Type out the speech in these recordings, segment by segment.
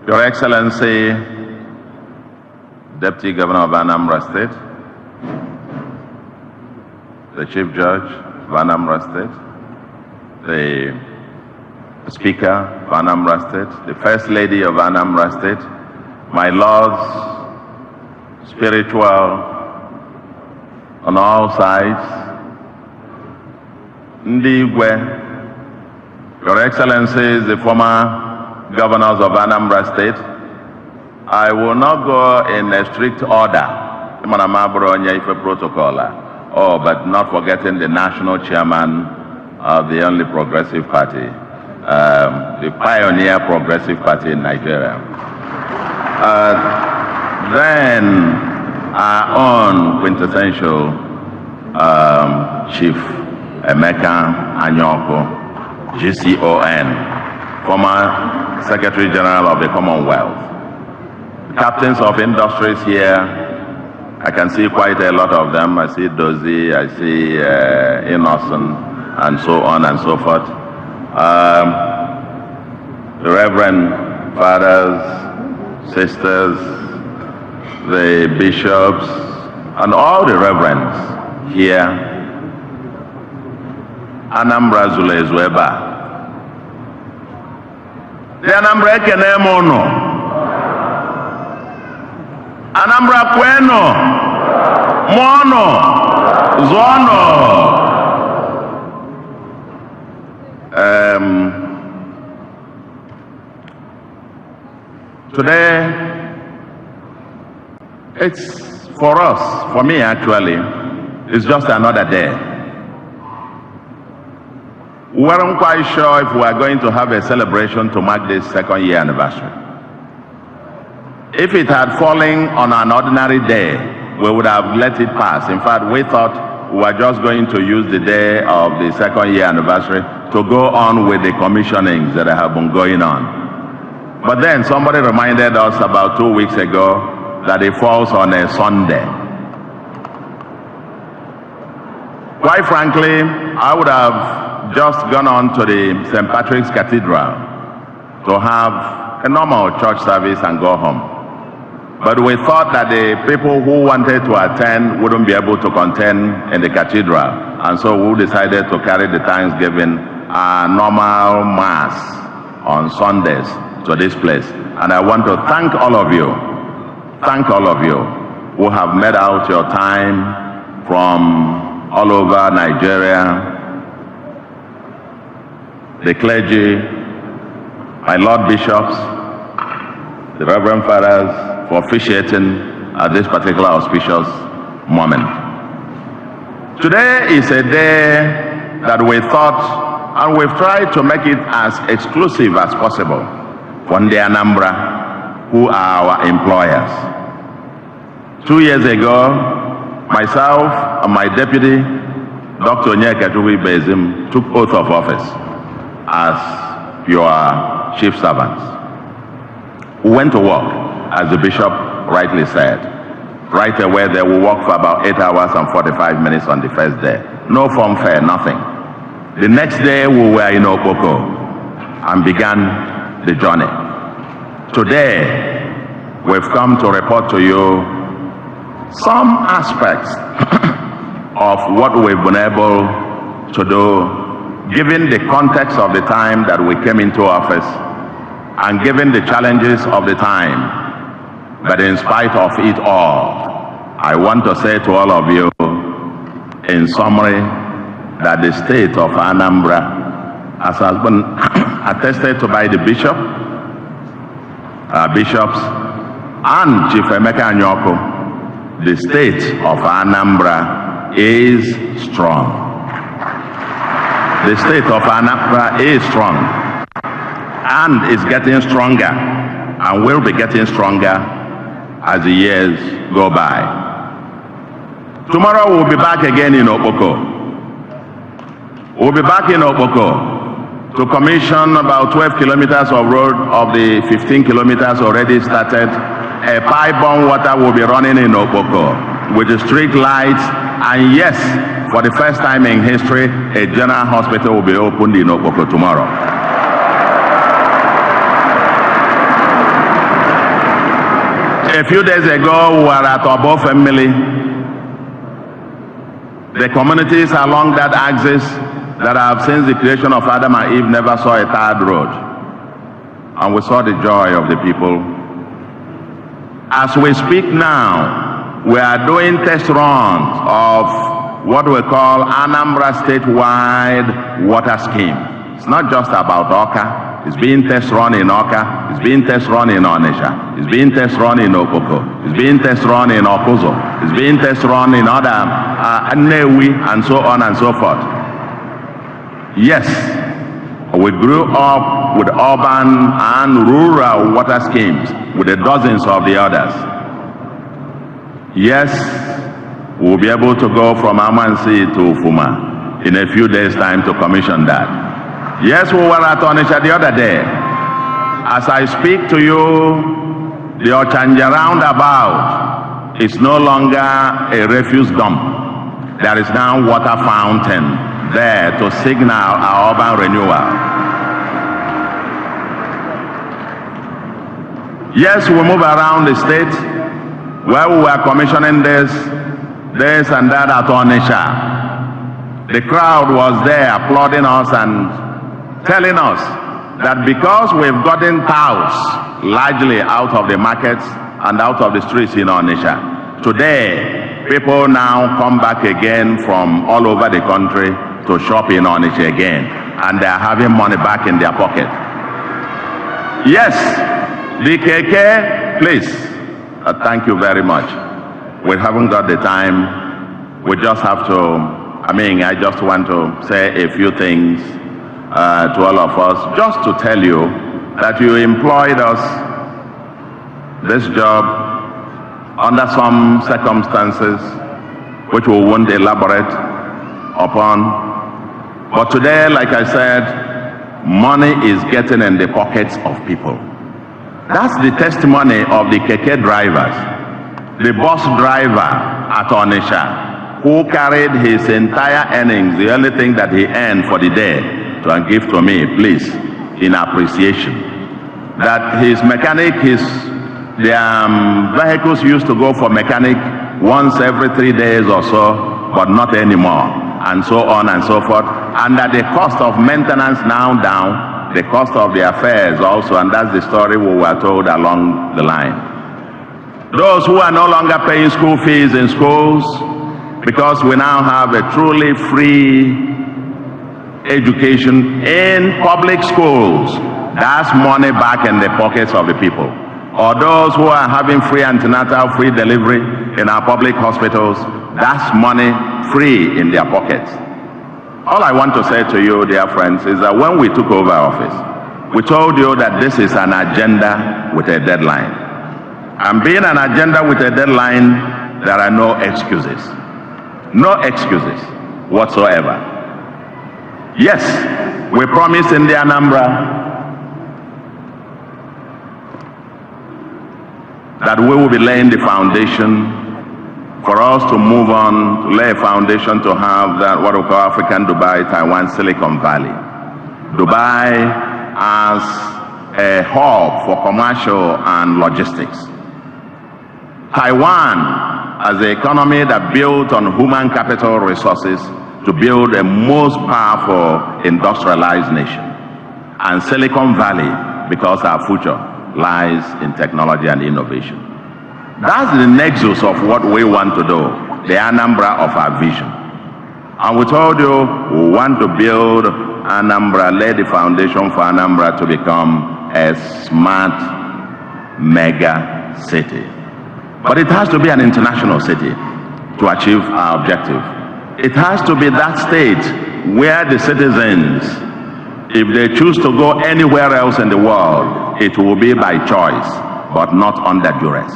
Your Excellency, Deputy Governor of Anambra State, the Chief Judge of Anambra State, the Speaker of Anambra State, the First Lady of Anambra State, my lords, spiritual on all sides, Ndigwe, Your Excellencies, the former governors of Anambra State, I will not go in a strict order, but not forgetting the national chairman of the only progressive party, the pioneer progressive party in Nigeria. Then our own quintessential Chief Emeka Anyoko, GCON, former Secretary General of the Commonwealth. Captains of industries here, I can see quite a lot of them. I see Dozie, I see Innocent, and so on and so forth. The Reverend Fathers, Sisters, the bishops, and all the reverends here. Anambra Zulezweba. The Anambra Ekenemono. Anambra Kweno. Mono. Zono. Today, it's for us, for me actually, it's just another day. We weren't quite sure if we are going to have a celebration to mark this second year anniversary. If it had fallen on an ordinary day, we would have let it pass. In fact, we thought we were just going to use the day of the second year anniversary to go on with the commissionings that have been going on. But then somebody reminded us about 2 weeks ago that it falls on a Sunday. Quite frankly, I would have just gone on to the St. Patrick's Cathedral to have a normal church service and go home. But we thought that the people who wanted to attend wouldn't be able to contend in the cathedral. And so we decided to carry the Thanksgiving normal mass on Sundays to this place. And I want to thank all of you who have made out your time from all over Nigeria, the clergy, my Lord Bishops, the Reverend Fathers, for officiating at this particular auspicious moment. Today is a day that we thought, and we've tried to make it as exclusive as possible for the Anambra, who are our employers. 2 years ago, myself and my deputy, Dr. Onyeka Bezim, took oath of office as your chief servants. We went to work, as the bishop rightly said. Right away, they will work for about 8 hours and 45 minutes on the first day. No fanfare, nothing. The next day, we were in Okpoko and began the journey. Today, we've come to report to you some aspects of what we've been able to do, given the context of the time that we came into office and given the challenges of the time. But in spite of it all, I want to say to all of you, in summary, that the state of Anambra, as has been attested to by the bishops, and Chief Emeka Anyoko, the state of Anambra is strong. The state of Anambra is strong and is getting stronger and will be getting stronger as the years go by. Tomorrow we'll be back again in Okpoko. We'll be back in Okpoko to commission about 12 kilometers of road of the 15 kilometers already started. A pipe-borne water will be running in Okpoko with the street lights, and yes, for the first time in history, a general hospital will be opened in Okpoko tomorrow. A few days ago, we were at Obo Family. The communities along that axis that have since the creation of Adam and Eve never saw a tarred road. And we saw the joy of the people. As we speak now, we are doing test runs of what we call Anambra Statewide water scheme. It's not just about Awka. It's being test run in Awka. It's being test run in Onitsha. It's being test run in Okoko. It's being test run in Okuzo. It's being test run in other Nnewi, and so on and so forth. Yes, we grew up with urban and rural water schemes with the dozens of the others. Yes, we'll be able to go from Amansi to Ufuma in a few days' time to commission that. Yes, we were at Onitsha the other day. As I speak to you, the Ochanja roundabout is no longer a refuse dump. There is now water fountain there to signal our urban renewal. Yes, we move around the state where we were commissioning this and that at Onitsha. The crowd was there applauding us and telling us that because we've gotten cows largely out of the markets and out of the streets in Onitsha, today people now come back again from all over the country to shop in Onitsha again, and they're having money back in their pocket. Yes, the KK, please, thank you very much. We haven't got the time. We just have to, I just want to say a few things to all of us, just to tell you that you employed us this job under some circumstances which we won't elaborate upon. But today, like I said, money is getting in the pockets of people. That's the testimony of the keke drivers. The bus driver at Onitsha, who carried his entire earnings, the only thing that he earned for the day, to give to me, please, in appreciation. That his mechanic, their vehicles used to go for mechanic once every 3 days or so, but not anymore, and so on and so forth. And that the cost of maintenance now down, the cost of the affairs also, and that's the story we were told along the line. Those who are no longer paying school fees in schools, because we now have a truly free education in public schools, that's money back in the pockets of the people. Or those who are having free antenatal, free delivery in our public hospitals, that's money free in their pockets. All I want to say to you, dear friends, is that when we took over office, we told you that this is an agenda with a deadline. And being an agenda with a deadline, there are no excuses. No excuses whatsoever. Yes, we promised in the Anambra that we will be laying the foundation for us to move on, to lay a foundation to have that what we call African Dubai, Taiwan, Silicon Valley. Dubai as a hub for commercial and logistics. Taiwan as an economy that built on human capital resources to build a most powerful industrialized nation. And Silicon Valley, because our future lies in technology and innovation. That's the nexus of what we want to do, the Anambra of our vision. And we told you we want to build Anambra, lay the foundation for Anambra to become a smart mega city. But it has to be an international city to achieve our objective. It has to be that state where the citizens, if they choose to go anywhere else in the world, it will be by choice, but not under duress.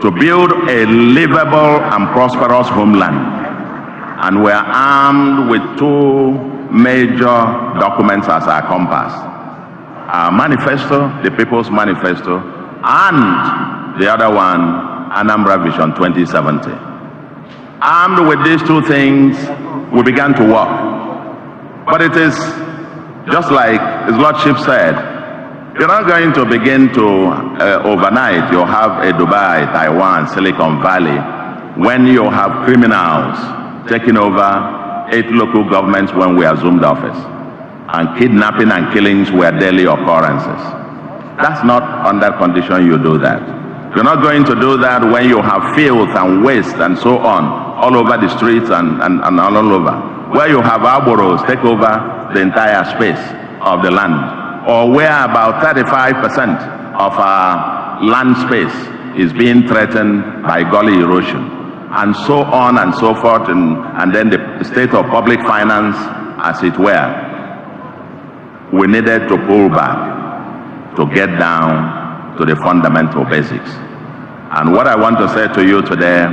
To build a livable and prosperous homeland. And we're armed with two major documents as our compass. Our manifesto, the People's Manifesto, and the other one, Anambra Vision 2070. Armed with these two things, we began to work. But it is just like His Lordship said, You're not going to begin to overnight, you'll have a Dubai, Taiwan, Silicon Valley, when you have criminals taking over 8 local governments when we assumed office, and kidnapping and killings were daily occurrences. That's not under condition you do that. You're not going to do that when you have filth and waste and so on all over the streets and all over, where you have arboros take over the entire space of the land, or where about 35% of our land space is being threatened by gully erosion, and so on and so forth, and then the state of public finance, as it were. We needed to pull back to get down to the fundamental basics. And what I want to say to you today,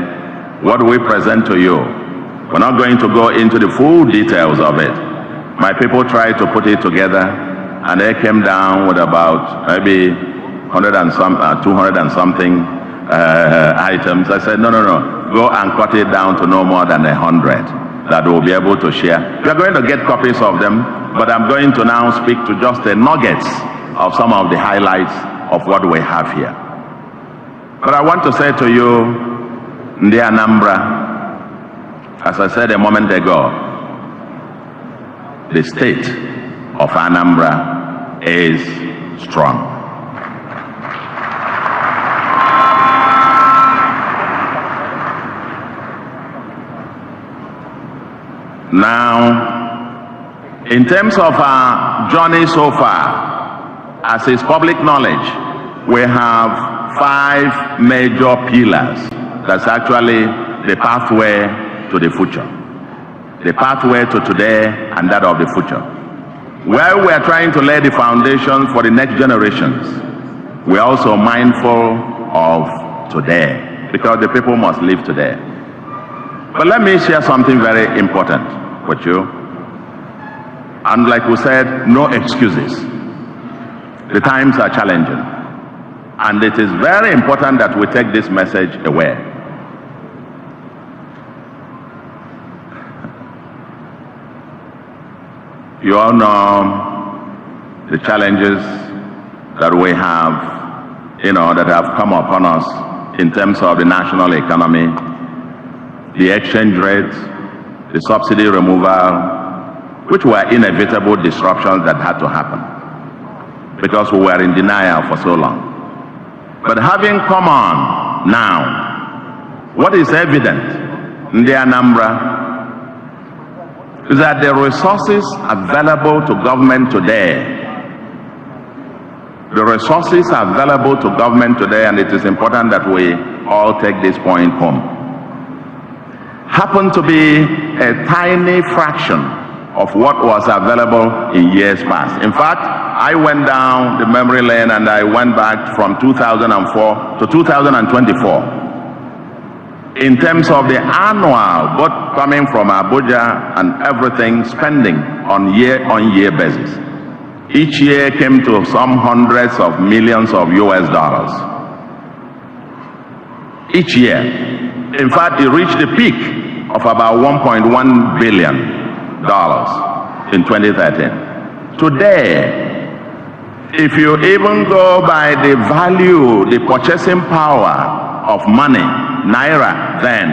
what we present to you, we're not going to go into the full details of it. My people tried to put it together, and they came down with about maybe 100 and some, 200 and something items. I said, no, go and cut it down to no more than 100 that we'll be able to share. We're going to get copies of them, but I'm going to now speak to just the nuggets of some of the highlights of what we have here. But I want to say to you, the Anambra, as I said a moment ago, the state of Anambra is strong. Now, in terms of our journey so far, as is public knowledge, we have 5 major pillars. That's actually the pathway to the future. The pathway to today and that of the future. Where we are trying to lay the foundation for the next generations, we are also mindful of today, because the people must live today. But let me share something very important with you. And like we said, no excuses. The times are challenging. And it is very important that we take this message away. You all know the challenges that we have, that have come upon us in terms of the national economy, the exchange rate, the subsidy removal, which were inevitable disruptions that had to happen because we were in denial for so long. But having come on now, what is evident in the Anambra is that the resources available to government today, and it is important that we all take this point home, happen to be a tiny fraction of what was available in years past. In fact, I went down the memory lane and I went back from 2004 to 2024. In terms of the annual, both coming from Abuja and everything, spending on year-on-year basis, each year came to some hundreds of millions of US dollars. Each year. In fact, it reached the peak of about $1.1 billion in 2013. Today, if you even go by the value, the purchasing power of money, Naira, then,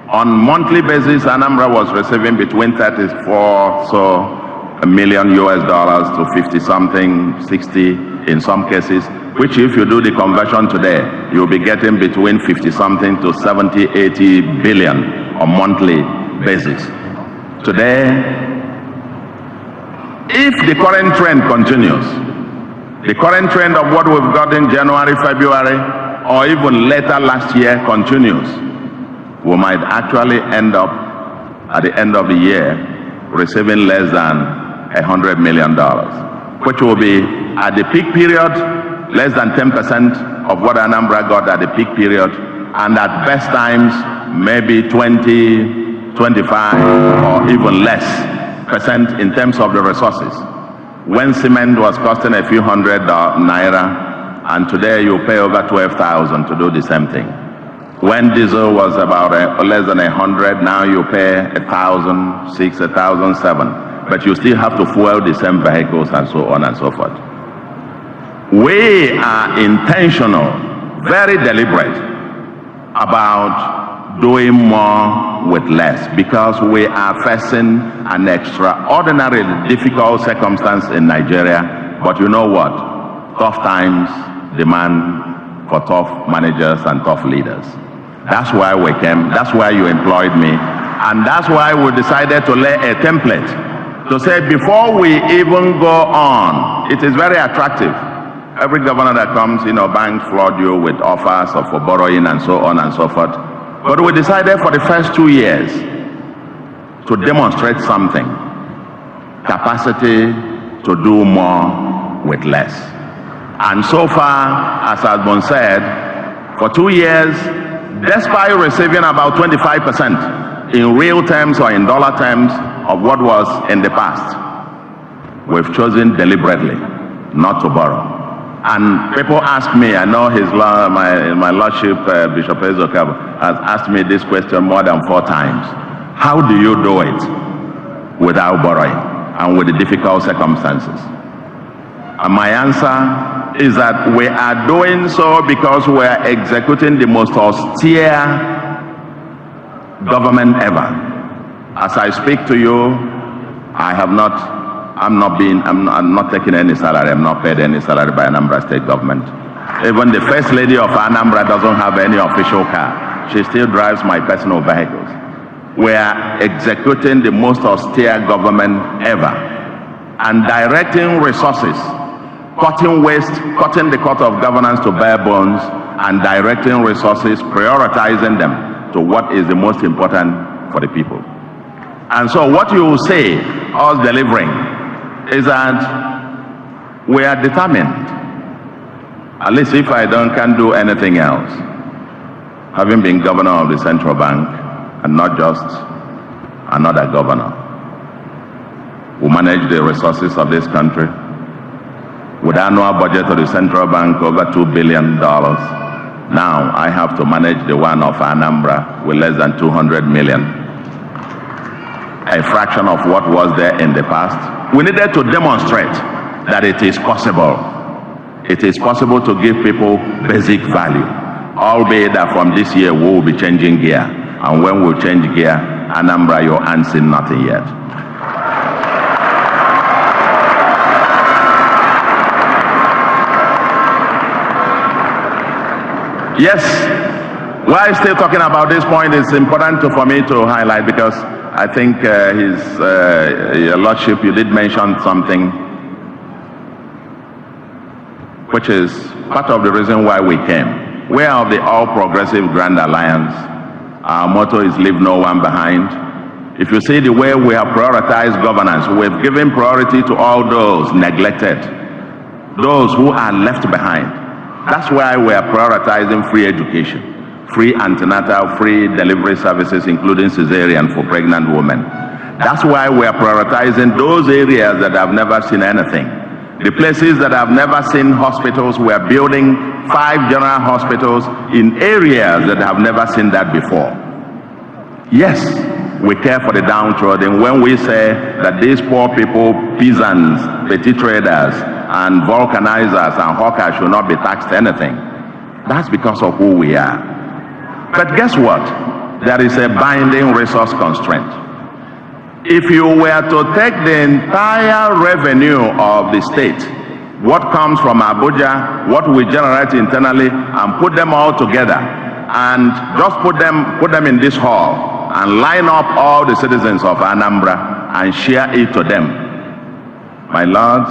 on monthly basis, Anambra was receiving between 34 million US dollars to 50 something, 60 in some cases, which if you do the conversion today, you'll be getting between 50 something to 70, 80 billion on monthly basis. Today, if the current trend continues, the current trend of what we've got in January, February, or even later last year continues, we might actually end up at the end of the year receiving less than $100 million, which will be at the peak period less than 10% of what Anambra got at the peak period, and at best times maybe 20, 25 or even less percent in terms of the resources. When cement was costing a few hundred naira, and today you pay over 12,000 to do the same thing. When diesel was about less than 100, now you pay 1,006, 1,007. But you still have to fuel the same vehicles and so on and so forth. We are intentional, very deliberate about doing more with less because we are facing an extraordinarily difficult circumstance in Nigeria. But you know what? Tough times demand for tough managers and tough leaders. That's why we came, that's why you employed me, and that's why we decided to lay a template to say before we even go on, it is very attractive. Every governor that comes, banks flood you with offers for borrowing and so on and so forth. But we decided for the first 2 years to demonstrate something, capacity to do more with less. And so far, as has been said, for 2 years, despite receiving about 25% in real terms or in dollar terms of what was in the past, we've chosen deliberately not to borrow. And people ask me, I know my Lordship, Bishop Ezoka, has asked me this question more than 4 times. How do you do it without borrowing and with the difficult circumstances? And my answer is that we are doing so because we are executing the most austere government ever. As I speak to you, I'm not taking any salary. I'm not paid any salary by Anambra State government. Even the First Lady of Anambra doesn't have any official car. She still drives my personal vehicles. We are executing the most austere government ever and directing resources, cutting waste, cutting the cut of governance to bare bones, and directing resources, prioritizing them to what is the most important for the people. And so what you will say, us delivering, is that we are determined, at least if I can't do anything else, having been governor of the central bank and not just another governor who manage the resources of this country with annual budget of the central bank over $2 billion. Now I have to manage the one of Anambra with less than 200 million, a fraction of what was there in the past. We needed to demonstrate that it is possible. It is possible to give people basic value, albeit that from this year we will be changing gear. And when we change gear, Anambra, you ain't seen nothing yet. Yes, while still talking about this point, it's important for me to highlight because I think Your Lordship, you did mention something which is part of the reason why we came. We are of the All Progressive Grand Alliance. Our motto is leave no one behind. If you see the way we have prioritized governance, we've given priority to all those neglected, those who are left behind. That's why we are prioritizing free education, free antenatal, free delivery services, including cesarean for pregnant women. That's why we are prioritizing those areas that have never seen anything. The places that have never seen hospitals, we are building 5 general hospitals in areas that have never seen that before. Yes, we care for the downtrodden when we say that these poor people, peasants, petty traders, and vulcanizers and hawkers should not be taxed anything. That's because of who we are. But guess what? There is a binding resource constraint. If you were to take the entire revenue of the state, what comes from Abuja, what we generate internally, and put them all together, and just put them in this hall, and line up all the citizens of Anambra and share it to them. My lords,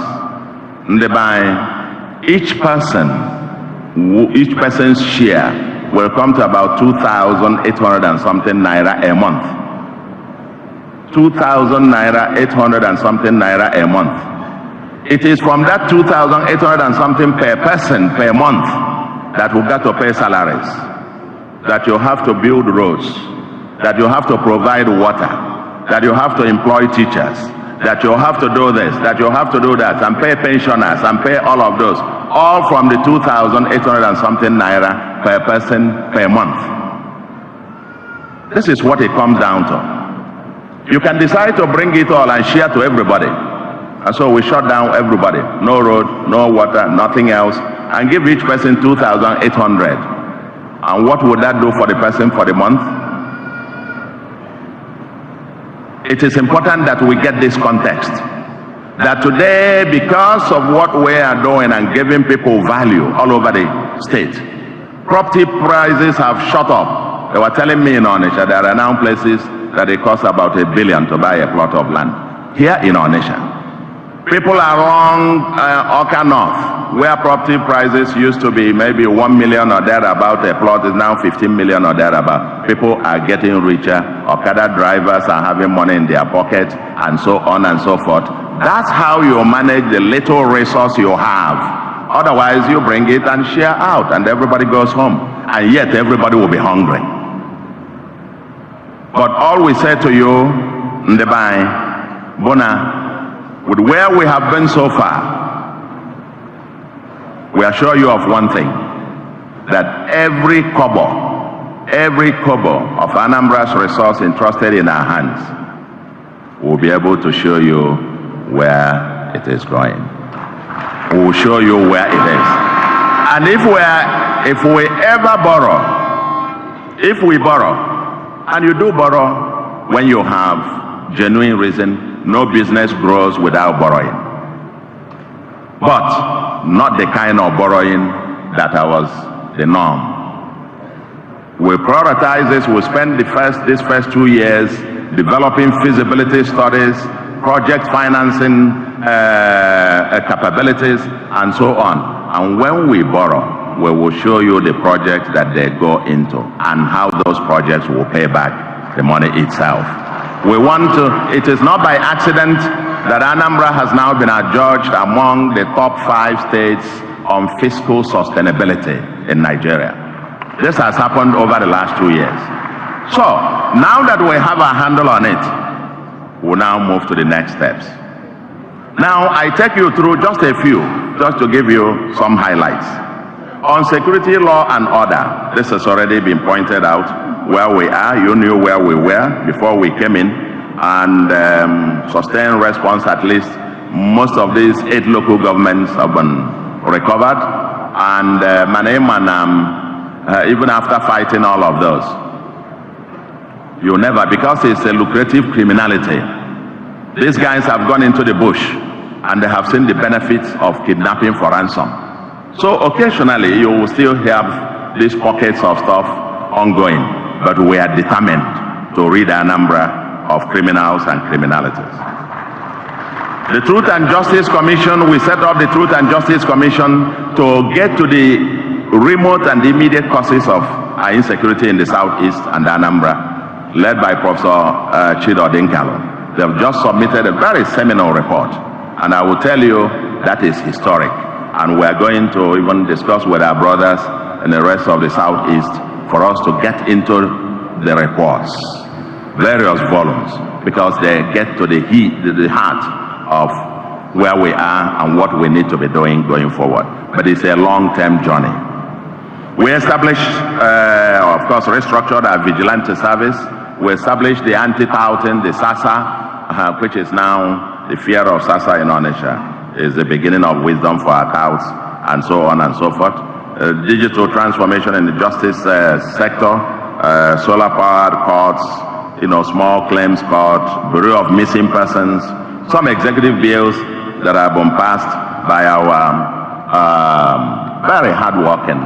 each person's share will come to about 2,800 and something naira a month. 2,000 naira, 800 and something naira a month. It is from that 2,800 and something per person per month that we got to pay salaries, that you have to build roads, that you have to provide water, that you have to employ teachers, that you have to do this, that you have to do that, and pay pensioners, and pay all of those, all from the 2,800 and something naira per person per month. This is what it comes down to. You can decide to bring it all and share to everybody. And so we shut down everybody. No road, no water, nothing else, and give each person 2,800. And what would that do for the person for the month? It is important that we get this context. That today, because of what we are doing and giving people value all over the state, property prices have shot up. They were telling me in Onitsha, there are now places that it costs about $1 billion to buy a plot of land. Here in Onitsha, people along Awka North, where property prices used to be maybe 1 million or thereabout, a plot is now 15 million or thereabout. People are getting richer. Okada drivers are having money in their pocket, and so on and so forth. That's how you manage the little resource you have. Otherwise, you bring it and share out, and everybody goes home. And yet, everybody will be hungry. But all we say to you, Ndebai, Bona, with where we have been so far, we assure you of one thing, that every kobo of Anambra's resource entrusted in our hands will be able to show you where it is going. We will show you where it is. And if we ever borrow, if we borrow, and you do borrow when you have genuine reason, no business grows without borrowing. But not the kind of borrowing that was the norm. We prioritize this. We spend these first 2 years developing feasibility studies, project financing capabilities, and so on. And when we borrow, we will show you the projects that they go into and how those projects will pay back the money itself. We want to, it is not by accident that Anambra has now been adjudged among the top 5 states on fiscal sustainability in Nigeria. This has happened over the last 2 years. So, now that we have a handle on it, we'll now move to the next steps. Now, I take you through just a few, just to give you some highlights. On security, law, and order, this has already been pointed out. Where we are, you knew where we were before we came in, and sustained response. At least most of these 8 local governments have been recovered, and Manam, even after fighting all of those, you never, because it's a lucrative criminality. These guys have gone into the bush and they have seen the benefits of kidnapping for ransom. So occasionally you will still have these pockets of stuff ongoing. But we are determined to rid Anambra of criminals and criminalities. The Truth and Justice Commission, we set up the Truth and Justice Commission to get to the remote and immediate causes of our insecurity in the Southeast and Anambra, led by Professor Chido Dinkalo. They have just submitted a very seminal report, and I will tell you that is historic. And we are going to even discuss with our brothers in the rest of the Southeast for us to get into the reports, various volumes, because they get to the heart of where we are and what we need to be doing going forward. But it's a long-term journey. We established, of course, restructured our vigilante service. We established the anti-touting, the SASA, which is now the fear of SASA in Onitsha, is the beginning of wisdom for our touts, and so on and so forth. Digital transformation in the justice sector, solar-powered courts, small claims court, Bureau of Missing Persons, some executive bills that have been passed by our very hard-working,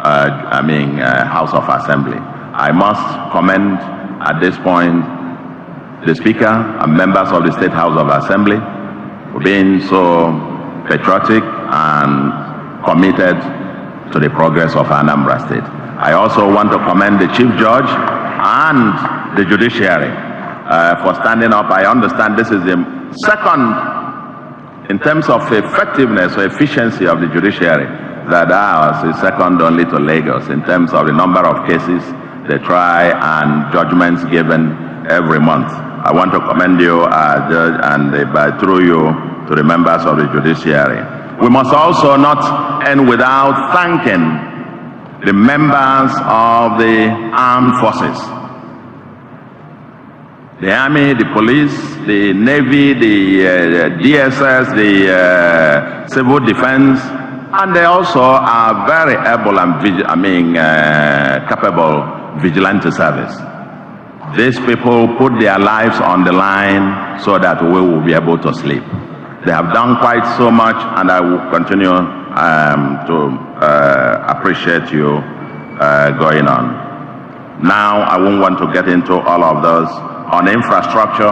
House of Assembly. I must commend at this point the Speaker and members of the State House of Assembly for being so patriotic and committed to the progress of Anambra State. I also want to commend the Chief Judge and the Judiciary for standing up. I understand this is the second, in terms of effectiveness or efficiency of the Judiciary, that ours is second only to Lagos in terms of the number of cases they try and judgments given every month. I want to commend you, Judge, and through you to the members of the Judiciary. We must also not end without thanking the members of the armed forces. The Army, the police, the Navy, the DSS, the Civil Defense, and they also are very able and capable vigilante service. These people put their lives on the line so that we will be able to sleep. They have done quite so much, and I will continue to appreciate you going on. Now, I won't want to get into all of those. On infrastructure,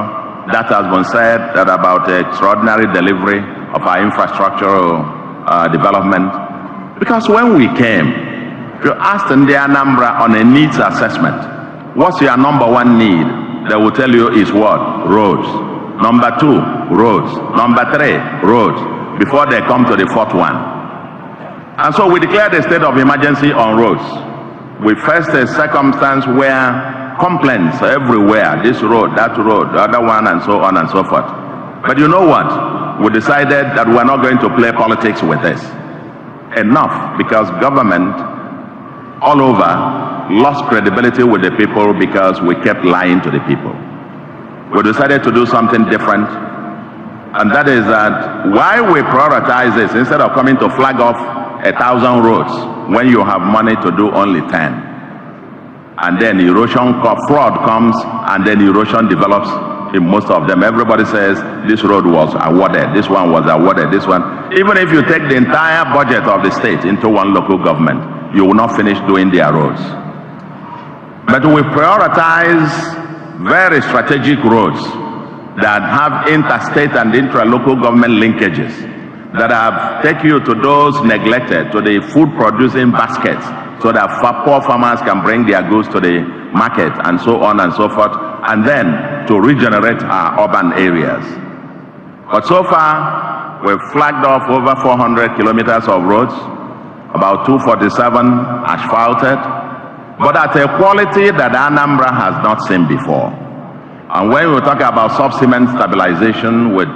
that has been said that about the extraordinary delivery of our infrastructural development. Because when we came, you asked in the Anambra on a needs assessment, what's your number one need? They will tell you is what? Roads. Number two, roads. Number three, roads. Before they come to the fourth one. And so we declared a state of emergency on roads. We faced a circumstance where complaints everywhere, this road, that road, the other one, and so on and so forth. But you know what? We decided that we're not going to play politics with this. Enough, because government all over lost credibility with the people because we kept lying to the people. We decided to do something different, and that is that why we prioritize this instead of coming to flag off 1,000 roads when you have money to do only 10. And then erosion, fraud comes, and then erosion develops in most of them. Everybody says this road was awarded, this one was awarded, this one. Even if you take the entire budget of the state into one local government, you will not finish doing their roads. But we prioritize very strategic roads that have interstate and intra-local government linkages, that have taken you to those neglected, to the food producing baskets, so that poor farmers can bring their goods to the market, and so on and so forth, and then to regenerate our urban areas. But so far, we've flagged off over 400 kilometers of roads, about 247 asphalted, but at a quality that Anambra has not seen before. And when we talk about sub-cement stabilization with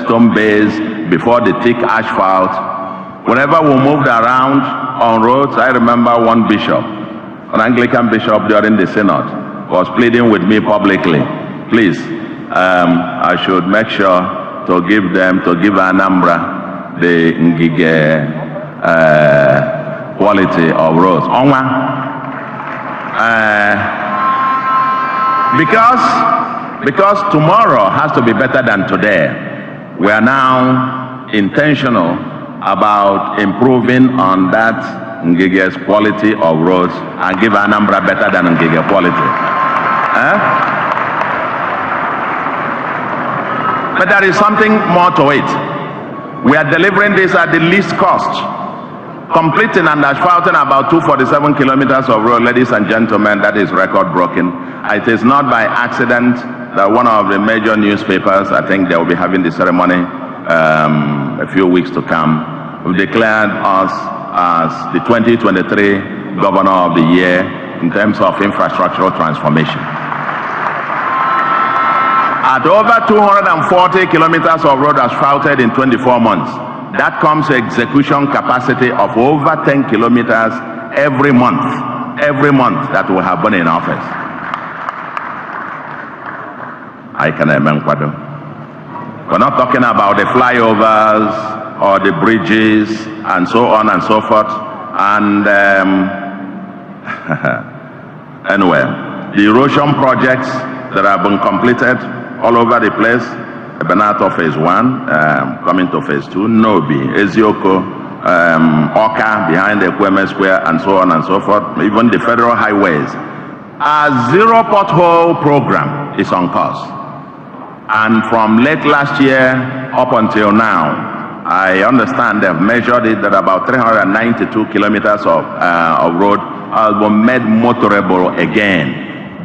stone base before the thick asphalt, whenever we moved around on roads, I remember one bishop, an Anglican bishop during the synod, was pleading with me publicly, please, I should make sure to give Anambra the Ngige quality of roads. Because tomorrow has to be better than today. We are now intentional about improving on that Ngige's quality of roads and give Anambra better than Ngige quality. But there is something more to it. We are delivering this at the least cost, completing and asphalting about 247 kilometers of road, ladies and gentlemen. That is record broken. It is not by accident that one of the major newspapers, I think they will be having the ceremony a few weeks to come, have declared us as the 2023 Governor of the Year in terms of infrastructural transformation. At over 240 kilometers of road asphalted in 24 months, that comes execution capacity of over 10 kilometers every month that we have been in office. I can remember. We're not talking about the flyovers or the bridges and so on and so forth. And anyway, the erosion projects that have been completed all over the place, Benato phase 1, coming to phase 2, Nobi, Ezioko, Awka behind the Kweme Square, and so on and so forth, even the federal highways. Our zero pothole program is on course. And from late last year up until now, I understand they've measured it that about 392 kilometers of road has been made motorable again,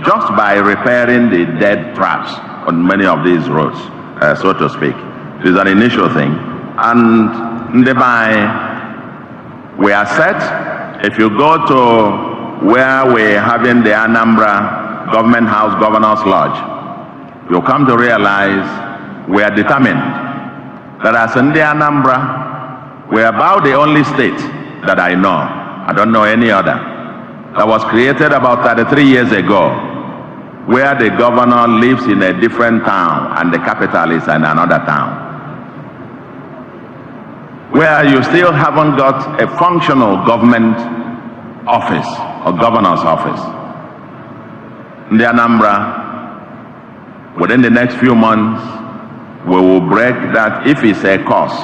just by repairing the dead traps on many of these roads, so to speak. It is an initial thing. And thereby, we are set. If you go to where we're having the Anambra Government House Governor's Lodge, you'll come to realize we are determined that as in the Anambra, we are about the only state that I know, I don't know any other, that was created about 33 years ago where the governor lives in a different town and the capital is in another town, where you still haven't got a functional government office or governor's office. In the Anambra, within the next few months, we will break that if it's a cost.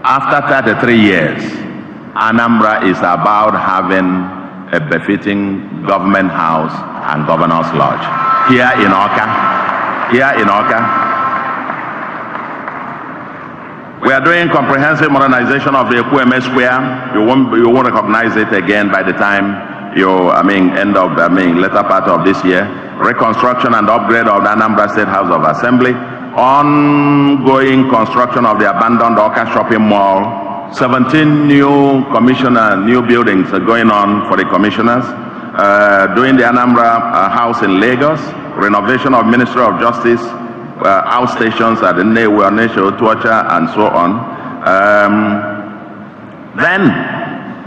After 33 years, Anambra is about having a befitting government house and governor's lodge here in Awka. We are doing comprehensive modernization of the Chukwuma Square. You won't recognize it again by the time later part of this year. Reconstruction and upgrade of the Anambra State House of Assembly. Ongoing construction of the abandoned Awka shopping mall. 17 new buildings are going on for the commissioners. Doing the Anambra House in Lagos. Renovation of Ministry of Justice outstations at the Newe, Tuacha, and so on. Then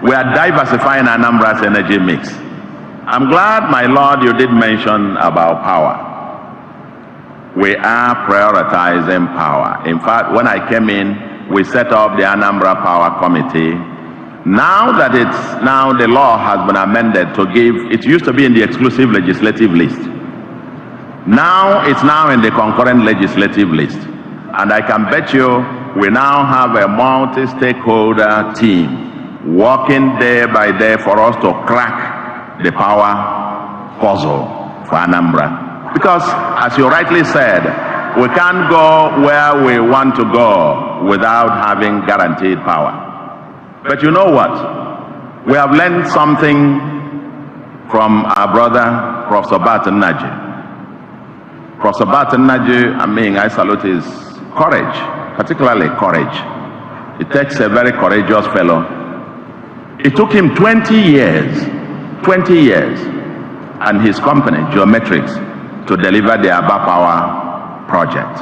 we are diversifying Anambra's energy mix. I'm glad, my Lord, you did mention about power. We are prioritizing power. In fact, when I came in, we set up the Anambra Power Committee. Now that the law has been amended to give, it used to be in the exclusive legislative list. Now it's now in the concurrent legislative list. And I can bet you we now have a multi-stakeholder team working day by day for us to crack the power puzzle for Anambra. Because, as you rightly said, we can't go where we want to go without having guaranteed power. But you know what? We have learned something from our brother, Prof. Naji. Prof. Naji, I salute his courage, particularly courage. It takes a very courageous fellow. It took him 20 years, and his company, Geometrics, to deliver the Aba Power project.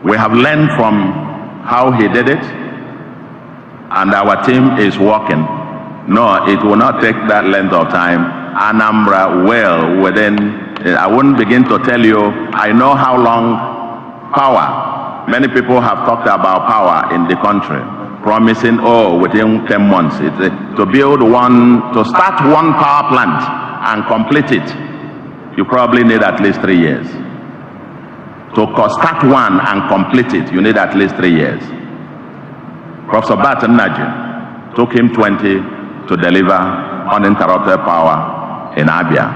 We have learned from how he did it, and our team is working. No, it will not take that length of time. Anambra will, I wouldn't begin to tell you, I know how long power. Many people have talked about power in the country, promising, within 10 months, to start one power plant and complete it, you probably need at least 3 years. To start one and complete it, you need at least 3 years. Professor Naji took him 20 to deliver uninterrupted power in Abia.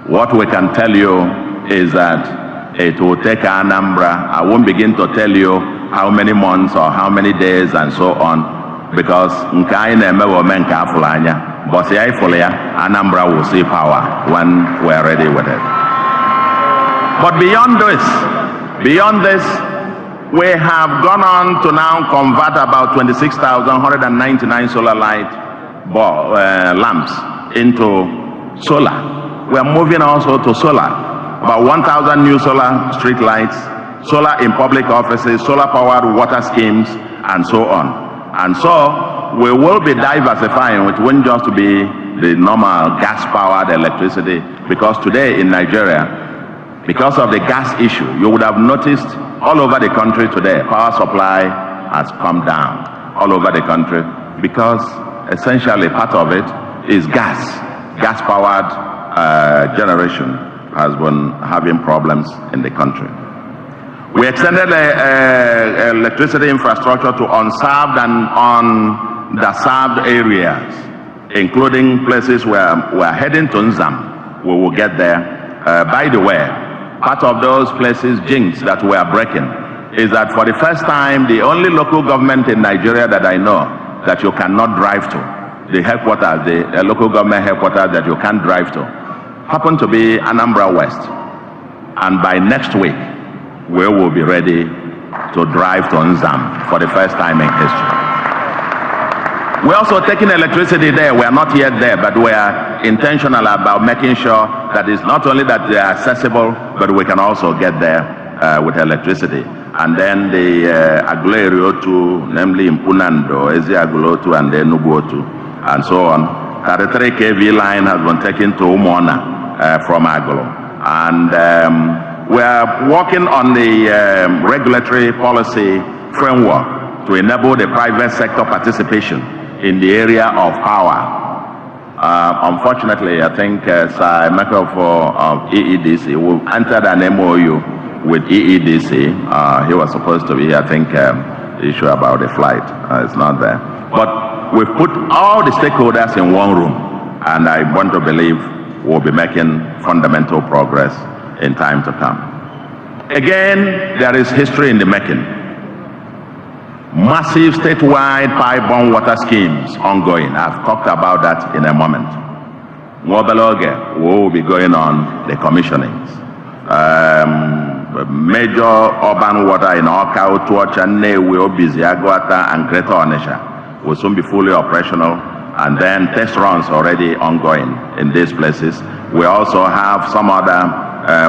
What we can tell you is that it will take Anambra. I won't begin to tell you how many months or how many days and so on, because Anambra will see power when we are ready with it. But beyond this, we have gone on to now convert about 26,199 solar light lamps into solar. We are moving also to solar. About 1,000 new solar street lights, solar in public offices, solar powered water schemes, and so on. And so we will be diversifying. It won't just be the normal gas powered electricity, because today in Nigeria, because of the gas issue, you would have noticed all over the country today, power supply has come down all over the country, because essentially part of it is gas powered generation has been having problems in the country. We extended electricity infrastructure to unserved and underserved areas, including places where we're heading to Nzam. We will get there. By the way, part of those places, jinx that we are breaking, is that for the first time, the only local government in Nigeria that I know that you cannot drive to, the headquarters, the local government headquarters that you can't drive to, happen to be Anambra West. And by next week, we will be ready to drive to Nzam for the first time in history. We're also taking electricity there. We are not yet there, but we are intentional about making sure that it's not only that they are accessible, but we can also get there with electricity. And then the Aguleriotu, namely Impunando, Ezi Agulotu, and then Nuguotu, and so on. 33 kV line has been taken to Umona. from Agolo. And we are working on the regulatory policy framework to enable the private sector participation in the area of power. Unfortunately, I think Sir Michael of EEDC will enter an MOU with EEDC. He was supposed to be, I think, the issue about the flight is not there. But we've put all the stakeholders in one room, and I want to believe we'll be making fundamental progress in time to come. Again, there is history in the making. Massive statewide pipe-borne water schemes ongoing. I've talked about that in a moment. Mobeloge will be going on the commissionings. Major urban water in Awka, Utuocha, Nnewi, Obizi, Agwata, and Greater Onitsha will soon be fully operational, and then test runs already ongoing in these places. We also have some other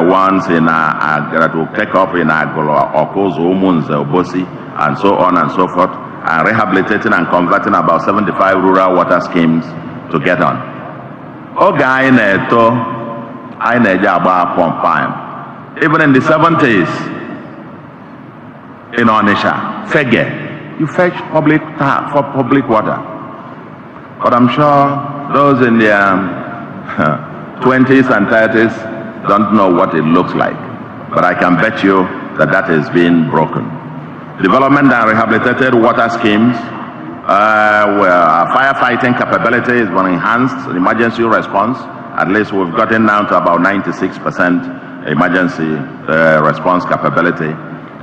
ones in that will take up in Agolo, Okozo, Umunze, Obosi, and so on and so forth, and rehabilitating and converting about 75 rural water schemes to get on. Oga Ineto, Ainejaba Pompime. Even in the 70s, in Onitsha, Fege, you fetch public water. But I'm sure those in their 20s and 30s don't know what it looks like. But I can bet you that that is being broken. Development and rehabilitated water schemes, where our firefighting capability is being enhanced, emergency response. At least we've gotten down to about 96% emergency response capability,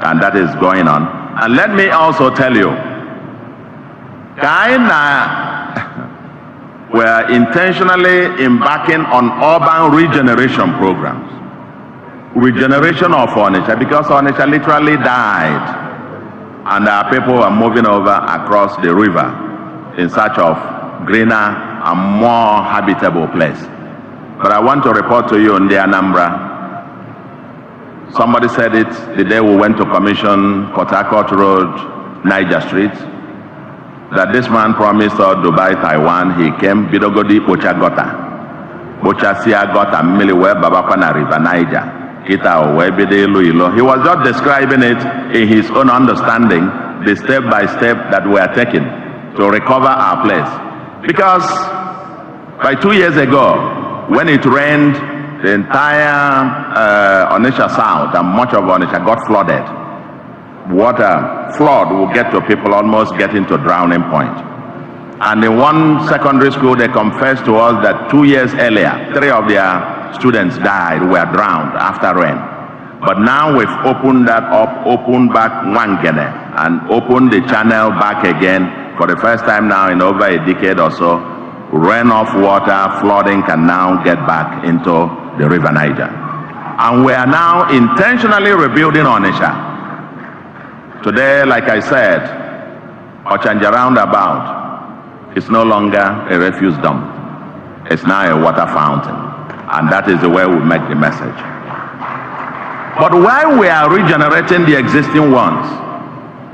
and that is going on. And let me also tell you, we're intentionally embarking on urban regeneration programs. Regeneration of Onitsha, because Onitsha literally died, and our people are moving over across the river in search of greener and more habitable place. But I want to report to you in the Anambra. Somebody said it the day we went to commission Port Harcourt Road, Niger Street, that this man promised us Dubai, Taiwan. He came, Bidogodi, Pocha Gota. Pocha Sia Gota, Miliwe, Babakwana River, Niger. He was just describing it in his own understanding, the step by step that we are taking to recover our place. Because by 2 years ago, when it rained, the entire Onitsha South and much of Onitsha got flooded. Water flood will get to people almost getting to drowning point. And in one secondary school, they confessed to us that 2 years earlier, 3 of their students died, were drowned after rain. But now we've opened that up, opened back Wangene, and opened the channel back again for the first time now in over a decade or so. Runoff water, flooding can now get back into the River Niger. And we are now intentionally rebuilding Onitsha. Today, like I said, Ochanja Roundabout is no longer a refuse dump. It's now a water fountain. And that is the way we make the message. But while we are regenerating the existing ones,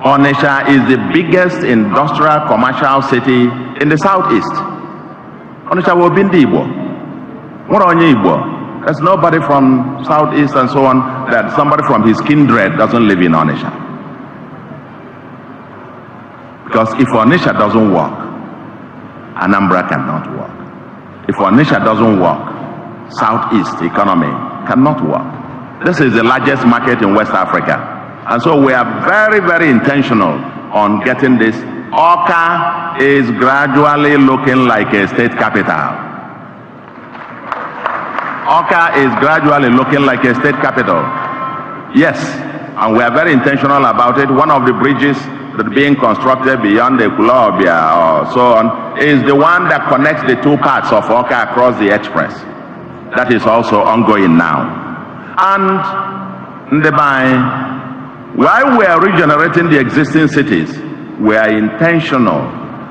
Onitsha is the biggest industrial commercial city in the southeast. Onitsha will be in the Igbo. There's nobody from southeast and so on, that somebody from his kindred doesn't live in Onitsha. Because if Onitsha doesn't work, Anambra cannot work. If Onitsha doesn't work, Southeast economy cannot work. This is the largest market in West Africa. And so we are very, very intentional on getting this. Awka is gradually looking like a state capital. Awka is gradually looking like a state capital. Yes, and we are very intentional about it. One of the bridges that are being constructed beyond the Kulobia or so on is the one that connects the two parts of Awka across the express. That is also ongoing now. And while we are regenerating the existing cities, we are intentional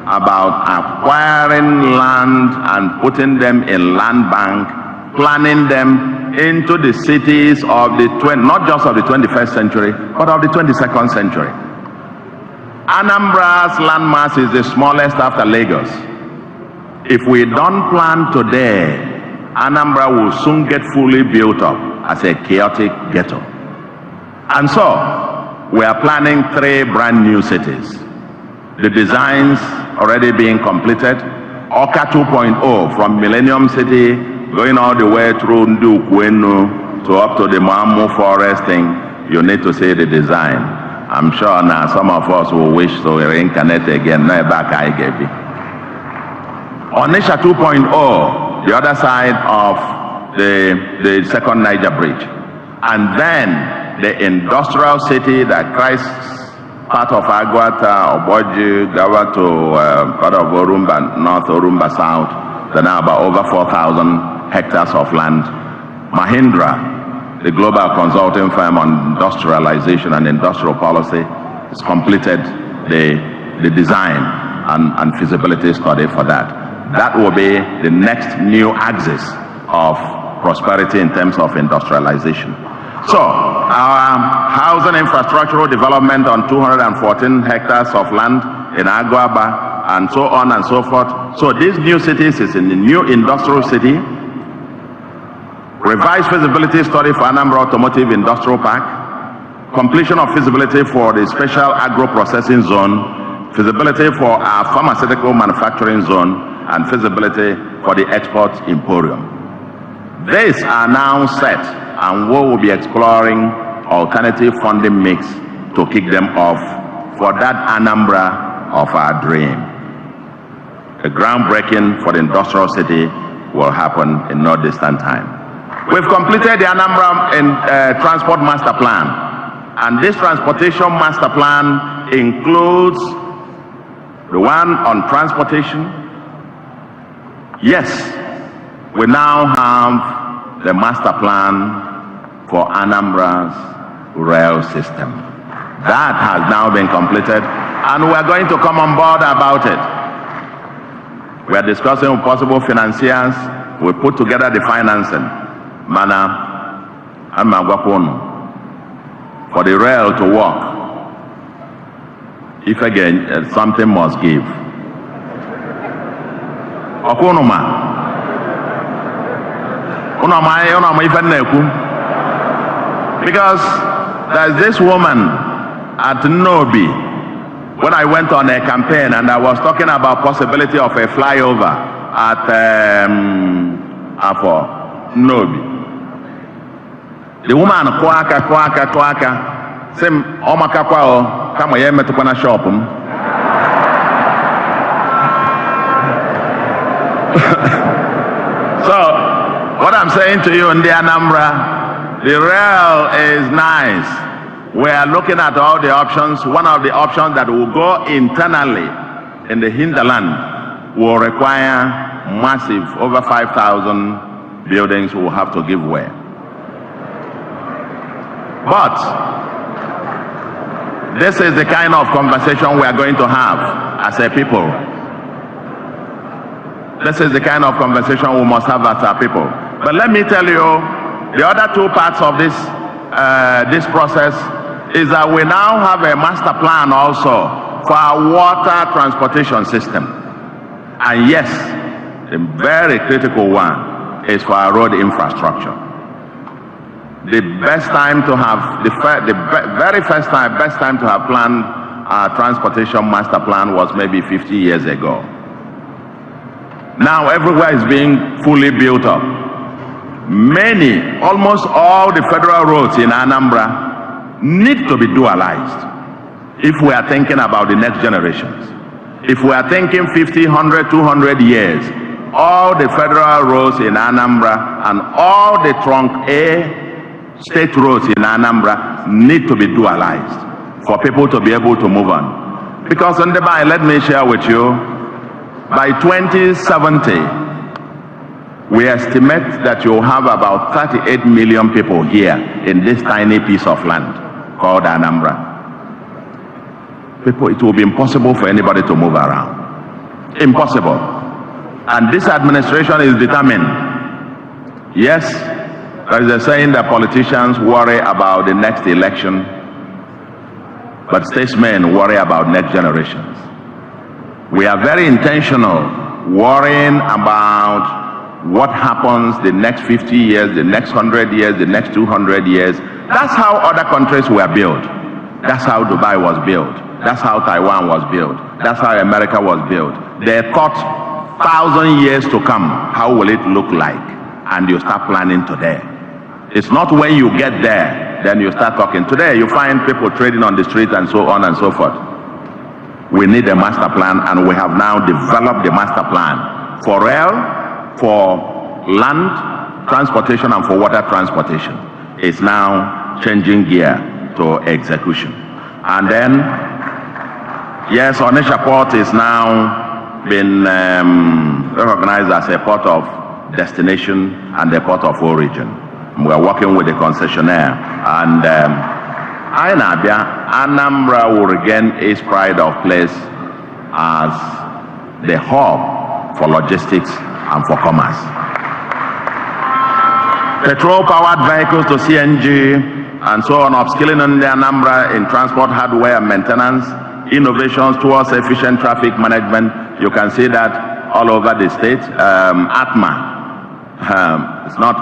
about acquiring land and putting them in land bank, planning them into the cities of the, not just of the 21st century, but of the 22nd century. Anambra's landmass is the smallest after Lagos. If we don't plan today, Anambra will soon get fully built up as a chaotic ghetto. And so, we are planning 3 brand new cities. The designs already being completed. Awka 2.0 from Millennium City going all the way through Ndukwenu to up to the Mamu Forest thing. You need to see the design. I'm sure now some of us will wish to reincarnate again. Onisha 2.0, the other side of the second Niger Bridge. And then the industrial city that Christ's part of Agwata, Oboji, Gawa to part of Orumba North, Orumba South, then about over 4,000 hectares of land. Mahindra, the global consulting firm on industrialization and industrial policy, has completed the design and feasibility study for that. That will be the next new axis of prosperity in terms of industrialization. So, our housing infrastructural development on 214 hectares of land in Aguaba and so on and so forth. So these new cities is in the new industrial city. Revised feasibility study for Anambra Automotive Industrial Park. Completion of feasibility for the special agro-processing zone. Feasibility for our pharmaceutical manufacturing zone. And feasibility for the export emporium. These are now set, and we will be exploring alternative funding mix to kick them off for that Anambra of our dream. A groundbreaking for the industrial city will happen in no distant time. We've completed the Anambra Transport Master Plan, and this transportation master plan includes the one on transportation. Yes, we now have the master plan for Anambra's rail system. That has now been completed, and we are going to come on board about it. We are discussing with possible financiers. We put together the financing. Mana, for the rail to work, if again something must give. Because there's this woman at Nobi when I went on a campaign and I was talking about possibility of a flyover at Nobi. The woman kwaka same omakakwa kama yeye metukana shop. So, what I'm saying to you in the Anambra, the rail is nice. We are looking at all the options. One of the options that will go internally in the hinterland will require massive, over 5,000 buildings will have to give way. But this is the kind of conversation we are going to have as a people. This is the kind of conversation we must have as our people. But let me tell you, the other two parts of this process is that we now have a master plan also for our water transportation system. And yes, the very critical one is for our road infrastructure. The best time to have, best time to have planned our transportation master plan was maybe 50 years ago. Now everywhere is being fully built up. Almost all the federal roads in Anambra need to be dualized if we are thinking about the next generations. If we are thinking 50, 100, 200 years, all the federal roads in Anambra and all the trunk A state roads in Anambra need to be dualized for people to be able to move on. Because on the by, let me share with you, by 2070, we estimate that you'll have about 38 million people here in this tiny piece of land called Anambra. It will be impossible for anybody to move around. Impossible. And this administration is determined. Yes, there is a saying that politicians worry about the next election, but statesmen worry about next generations. We are very intentional worrying about what happens the next 50 years, the next 100 years, the next 200 years. That's how other countries were built. That's how Dubai was built. That's how Taiwan was built. That's how America was built. They thought 1,000 years to come, how will it look like? And you start planning today. It's not when you get there, then you start talking. Today, you find people trading on the street and so on and so forth. We need a master plan, and we have now developed the master plan for rail, for land transportation, and for water transportation. It's now changing gear to execution. And then, yes, Onitsha Port is now been recognized as a port of destination and a port of origin. We are working with the concessionaire, and Anambra will regain its pride of place as the hub for logistics and for commerce. Petrol-powered vehicles to CNG and so on, upskilling in the Anambra in transport, hardware, and maintenance, innovations towards efficient traffic management. You can see that all over the state. Atma, it's not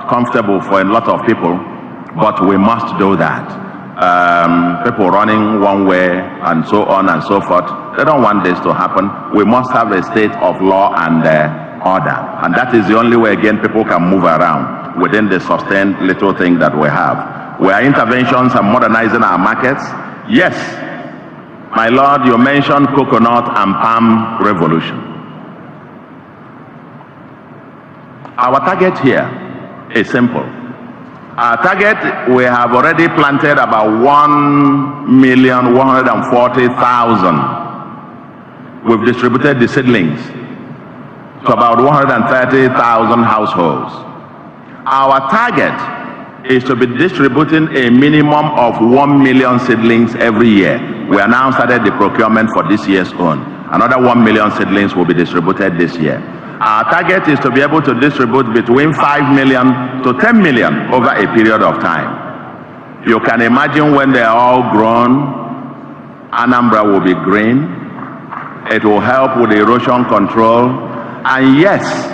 comfortable for a lot of people, but we must do that. People running one way and so on and so forth, they don't want this to happen. We must have a state of law and order, and that is the only way, again, people can move around within the sustained little thing that we have. We are interventions and modernizing our markets. Yes, my Lord, you mentioned coconut and palm revolution. Our target here is simple. Our target, we have already planted about 1,140,000. We've distributed the seedlings to about 130,000 households. Our target is to be distributing a minimum of 1 million seedlings every year. We are now started the procurement for this year's own. Another 1 million seedlings will be distributed this year. Our target is to be able to distribute between 5 million to 10 million over a period of time. You can imagine when they are all grown, Anambra will be green. It will help with erosion control. And yes,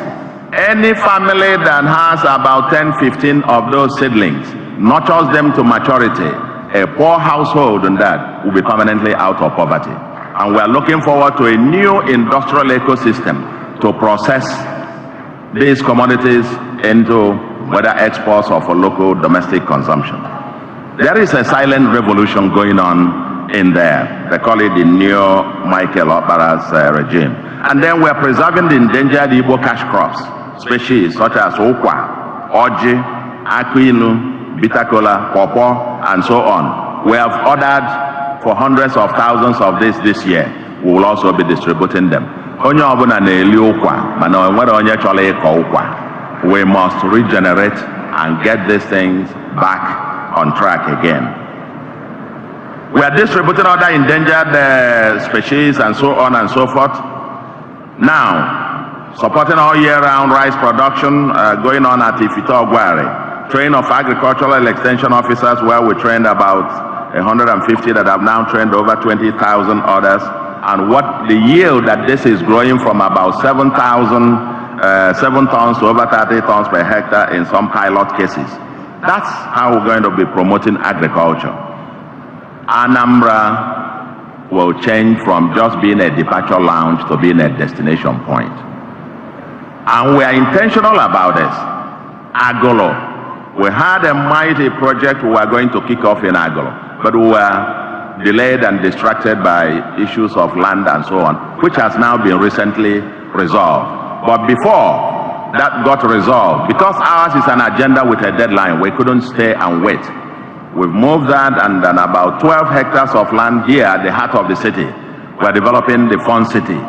any family that has about 10, 15 of those seedlings, nurtures them to maturity, a poor household in that will be permanently out of poverty. And we are looking forward to a new industrial ecosystem to process these commodities into whether exports or for local domestic consumption. There is a silent revolution going on in there. They call it the new Michael Okpara's regime. And then we're preserving the endangered Igbo cash crops, species such as Awka, Oji, Akuinu, bitter kola, pawpaw, and so on. We have ordered for hundreds of thousands of this year. We will also be distributing them. We must regenerate and get these things back on track again. We are distributing other endangered species and so on and so forth. Now, supporting all year-round rice production going on at Ifito Ogwari. Training of agricultural extension officers, where we trained about 150 that have now trained over 20,000 others. And what the yield that this is growing from about 7 tons to over 30 tons per hectare in some pilot cases. That's how we're going to be promoting agriculture. Anambra will change from just being a departure lounge to being a destination point. And we are intentional about this. Agolo. We had a mighty project we were going to kick off in Agolo, but we were delayed and distracted by issues of land and so on, which has now been recently resolved. But before that got resolved, because ours is an agenda with a deadline, we couldn't stay and wait. We've moved that, and then about 12 hectares of land here at the heart of the city. We're developing the Fun City.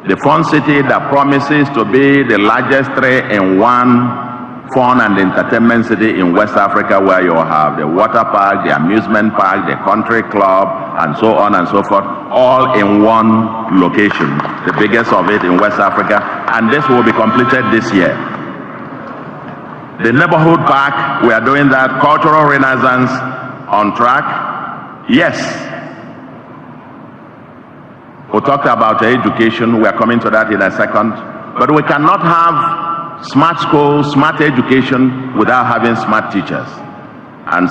The Fun City that promises to be the largest 3-in-1 fun and entertainment city in West Africa, where you have the water park, the amusement park, the country club, and so on and so forth, all in one location, the biggest of it in West Africa, and this will be completed this year. The neighborhood park, we are doing that. Cultural renaissance on track. Yes. We talked about education, we are coming to that in a second, but we cannot have smart schools, smart education without having smart teachers. And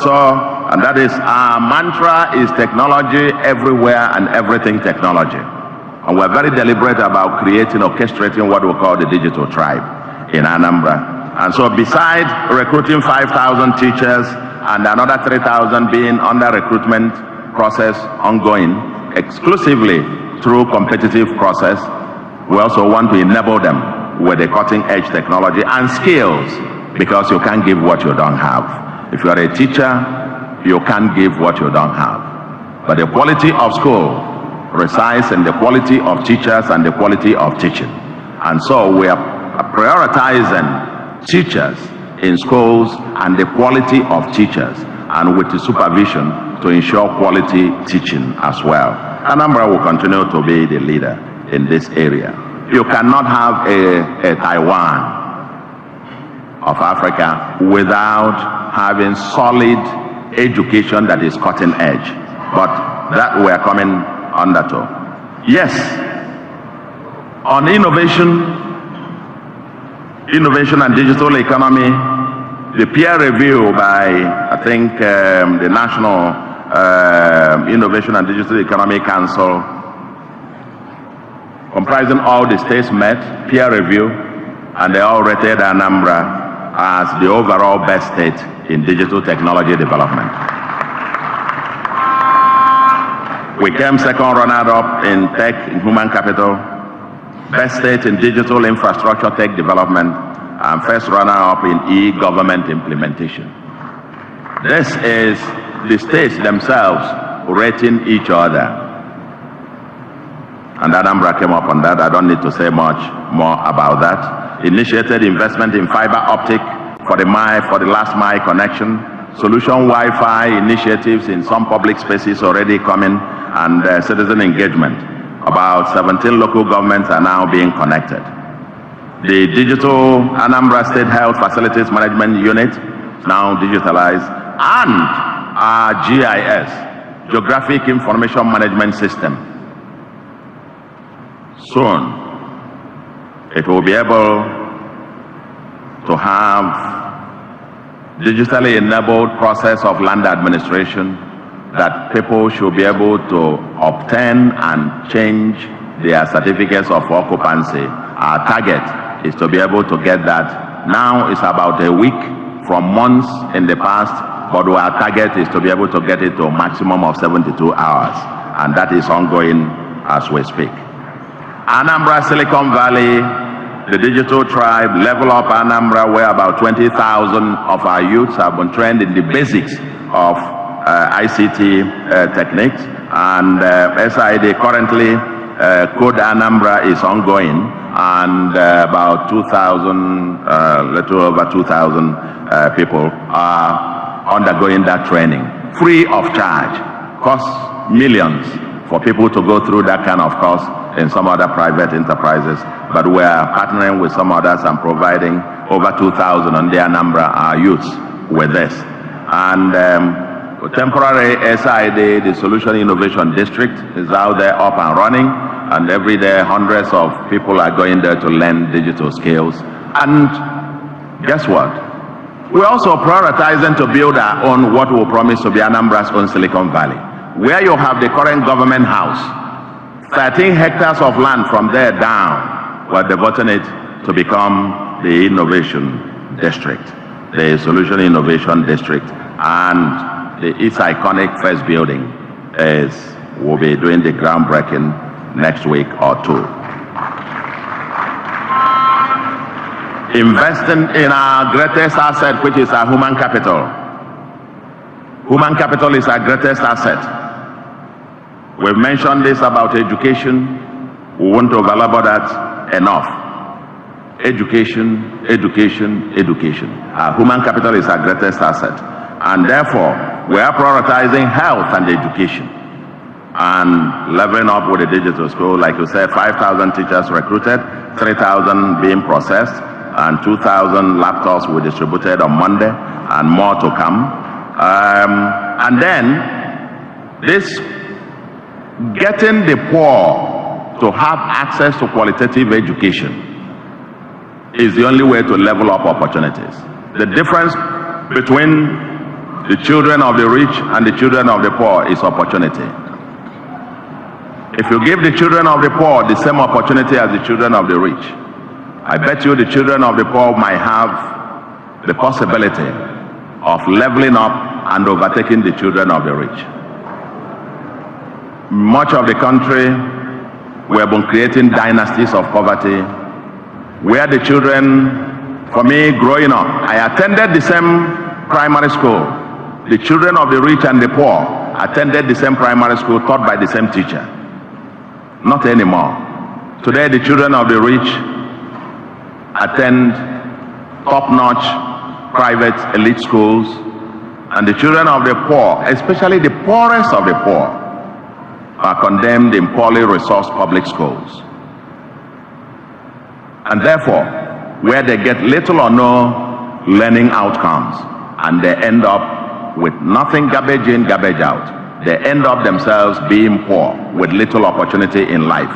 that is our mantra is technology everywhere and everything technology. And we're very deliberate about orchestrating what we call the digital tribe in Anambra. And so besides recruiting 5,000 teachers and another 3,000 being under recruitment process ongoing, exclusively through competitive process, we also want to enable them with the cutting edge technology and skills, because you can't give what you don't have. If you are a teacher, you can't give what you don't have. But the quality of school resides in the quality of teachers and the quality of teaching. And so we are prioritizing teachers in schools and the quality of teachers, and with the supervision to ensure quality teaching as well. Anambra will continue to be the leader in this area. You cannot have a Taiwan of Africa without having solid education that is cutting edge. But that we are coming under to. Yes, on innovation and digital economy, the peer review by, I think, the National Innovation and Digital Economy Council, comprising all the states, met, peer review, and they all rated Anambra as the overall best state in digital technology development. We came second runner-up in tech and human capital, best state in digital infrastructure tech development, and first runner-up in e-government implementation. This is the states themselves rating each other. And Anambra came up on that. I don't need to say much more about that. Initiated investment in fiber optic for the last mile connection, solution Wi-Fi initiatives in some public spaces already coming, and citizen engagement. About 17 local governments are now being connected. The digital Anambra State Health Facilities Management Unit is now digitalized, and our GIS, Geographic Information Management System. Soon, it will be able to have digitally enabled process of land administration that people should be able to obtain and change their certificates of occupancy. Our target is to be able to get that. Now it's about a week from months in the past, but our target is to be able to get it to a maximum of 72 hours, and that is ongoing as we speak. Anambra Silicon Valley, the digital tribe, level up Anambra, where about 20,000 of our youths have been trained in the basics of ICT techniques, and SID currently, Code Anambra is ongoing, and about 2,000, little over 2,000 people are undergoing that training, free of charge. Costs millions for people to go through that kind of course in some other private enterprises, but we are partnering with some others and providing over 2,000 on their number our youths with this. And temporary SID, the Solution Innovation District, is out there up and running, and every day hundreds of people are going there to learn digital skills. And guess what? We're also prioritizing to build our own, what we promise to be Anambra's own Silicon Valley, where you have the current government house, 13 hectares of land from there down. We're devoting it to become the innovation district, the Solution Innovation District, and its iconic first building we'll be doing the groundbreaking next week or two. Investing in our greatest asset, which is our human capital. Human capital is our greatest asset. We've mentioned this about education. We won't overlap that enough. Education, education, education. Our human capital is our greatest asset. And therefore, we are prioritizing health and education. And leveling up with the digital school, like you said, 5,000 teachers recruited, 3,000 being processed, and 2,000 laptops were distributed on Monday, and more to come. And then, this getting the poor to have access to qualitative education is the only way to level up opportunities. The difference between the children of the rich and the children of the poor is opportunity. If you give the children of the poor the same opportunity as the children of the rich, I bet you the children of the poor might have the possibility of leveling up and overtaking the children of the rich. Much of the country, we have been creating dynasties of poverty, where the children, for me growing up, I attended the same primary school. The children of the rich and the poor attended the same primary school taught by the same teacher. Not anymore. Today, the children of the rich attend top-notch private elite schools, and the children of the poor, especially the poorest of the poor, are condemned in poorly resourced public schools. And therefore, where they get little or no learning outcomes, and they end up with nothing, garbage in, garbage out, they end up themselves being poor with little opportunity in life.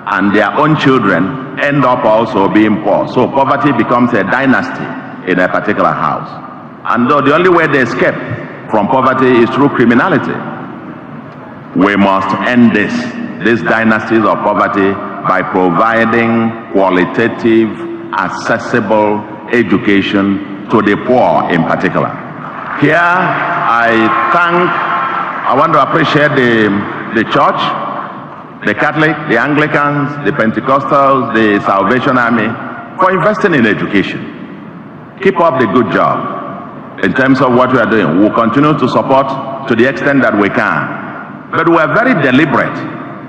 And their own children end up also being poor. So poverty becomes a dynasty in a particular house. And though the only way they escape from poverty is through criminality, we must end these dynasties of poverty by providing qualitative, accessible education to the poor in particular. Here, I want to appreciate the church, the Catholic, the Anglicans, the Pentecostals, the Salvation Army, for investing in education. Keep up the good job in terms of what we are doing. We'll continue to support to the extent that we can. But we are very deliberate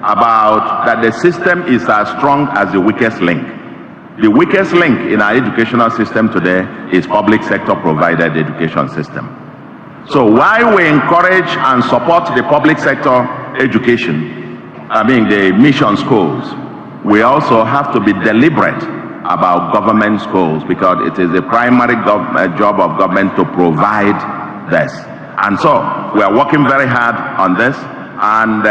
about that the system is as strong as the weakest link. The weakest link in our educational system today is public sector provided education system. So while we encourage and support the public sector education, the mission schools, we also have to be deliberate about government schools, because it is the primary job of government to provide this. And so we are working very hard on this, and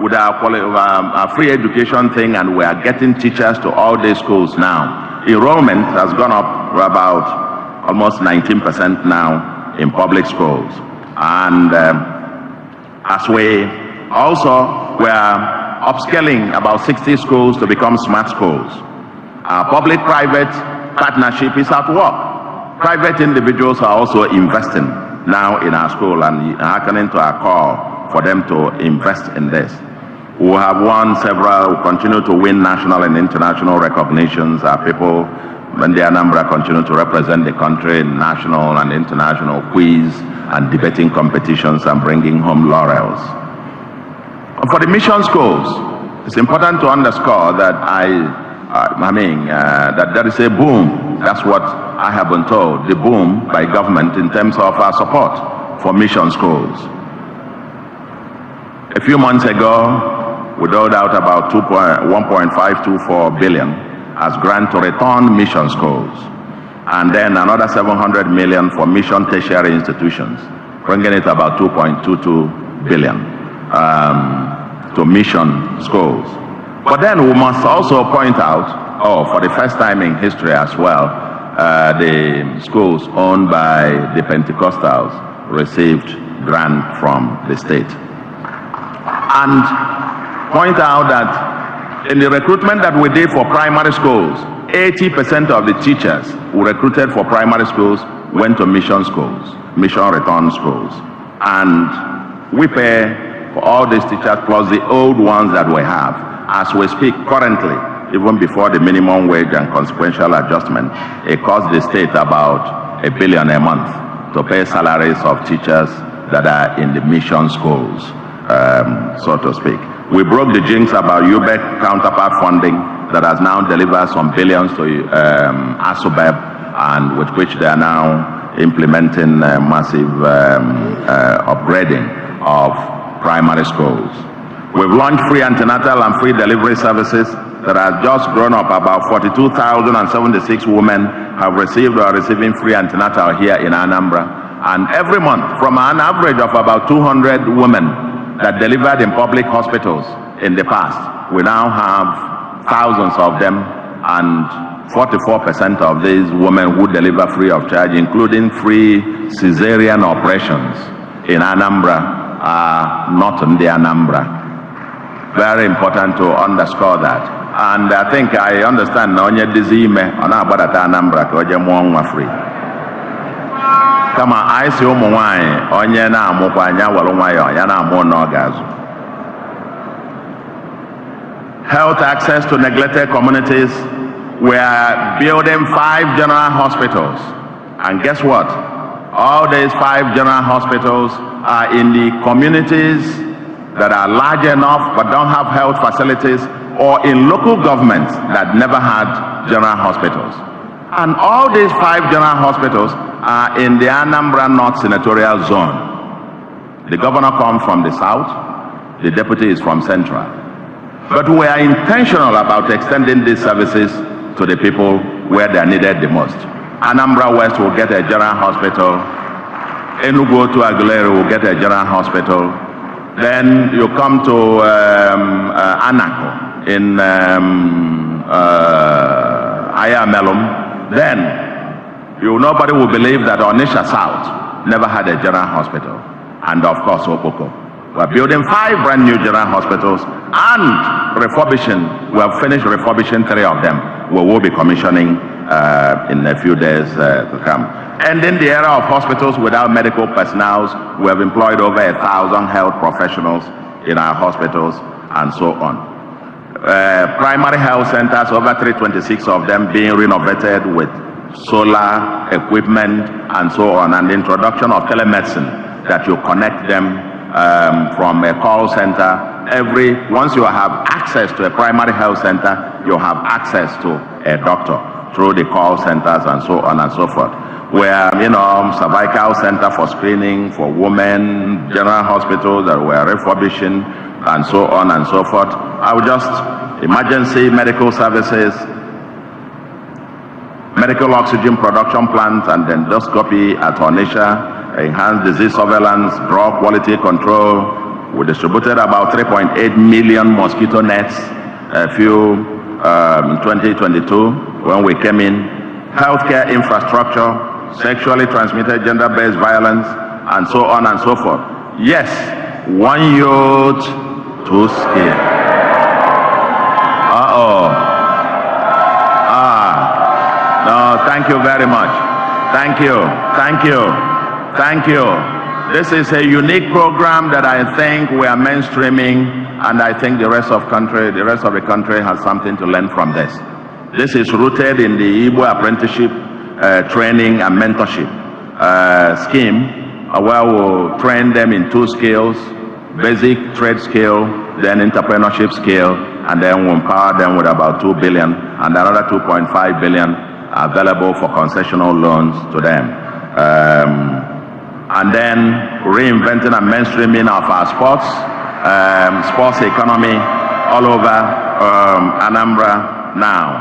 with our free education thing, and we are getting teachers to all these schools now. Enrollment has gone up about almost 19% now in public schools. And as we are upscaling about 60 schools to become smart schools. Our public-private partnership is at work. Private individuals are also investing now in our school and hearkening to our call for them to invest in this. We have won several, we continue to win national and international recognitions. Our people in the Anambra continue to represent the country in national and international quiz and debating competitions and bringing home laurels. For the mission schools, it's important to underscore that that there is a boom. That's what I have been told, the boom by government in terms of our support for mission schools. A few months ago, we doled out about 1.524 billion as grant to return mission schools, and then another 700 million for mission tertiary institutions, bringing it about 2.22 billion to mission schools. But then we must also point out, for the first time in history as well, the schools owned by the Pentecostals received grant from the state. And point out that in the recruitment that we did for primary schools, 80% of the teachers who recruited for primary schools went to mission schools, mission return schools. And we pay for all these teachers plus the old ones that we have. As we speak currently, even before the minimum wage and consequential adjustment, it costs the state about $1 billion a month to pay salaries of teachers that are in the mission schools, so to speak. We broke the jinx about UBEC counterpart funding that has now delivered some billions to ASUBEB, and with which they are now implementing massive upgrading of primary schools. We've launched free antenatal and free delivery services that have just grown up. About 42,076 women have received or are receiving free antenatal here in Anambra. And every month, from an average of about 200 women that delivered in public hospitals in the past, we now have thousands of them and 44% of these women who deliver free of charge, including free cesarean operations in Anambra, are not in the Anambra. Very important to underscore that. And I think I understand na onye dizi ime ona agbadata Anambra ka oje muo nwa free. Kama anyị si ụmụ nwanyị onye na-amụkwa anya were nwayọ ya na-amụ na ọ ga-azụ. Health access to neglected communities. We are building 5 general hospitals. And guess what? All these 5 general hospitals are in the communities that are large enough but don't have health facilities, or in local governments that never had general hospitals. And all these 5 general hospitals are in the Anambra North Senatorial Zone. The governor comes from the south, the deputy is from central. But we are intentional about extending these services to the people where they are needed the most. Anambra West will get a general hospital. Enugu to Aguilera will get a general hospital. Then you come to Anako in Ayamelum. Then nobody will believe that Onitsha South never had a general hospital. And of course, Opoko. We're building 5 brand new general hospitals and refurbishing. We have finished refurbishing 3 of them. We will be commissioning in a few days to come. And in the era of hospitals without medical personnel, we have employed over 1,000 health professionals in our hospitals and so on. Primary health centers, over 326 of them being renovated with solar equipment and so on, and the introduction of telemedicine that you connect them from a call center. Once you have access to a primary health center, you have access to a doctor through the call centers and so on and so forth. Where, cervical center for screening for women, general hospitals that we're refurbishing and so on and so forth. Emergency medical services, medical oxygen production plants and endoscopy at Onitsha, enhanced disease surveillance, drug quality control. We distributed about 3.8 million mosquito nets in 2022 when we came in. Healthcare infrastructure, sexually transmitted gender-based violence, and so on and so forth. Yes, 1 youth, 2 skills. No, thank you very much. Thank you. This is a unique program that I think we are mainstreaming, and I think the rest of the country has something to learn from this. This is rooted in the Igbo apprenticeship training and mentorship scheme, where we'll train them in 2 skills, basic trade skill, then entrepreneurship skill, and then we'll empower them with about 2 billion and another 2.5 billion available for concessional loans to them. And then reinventing and mainstreaming of our sports economy all over Anambra now.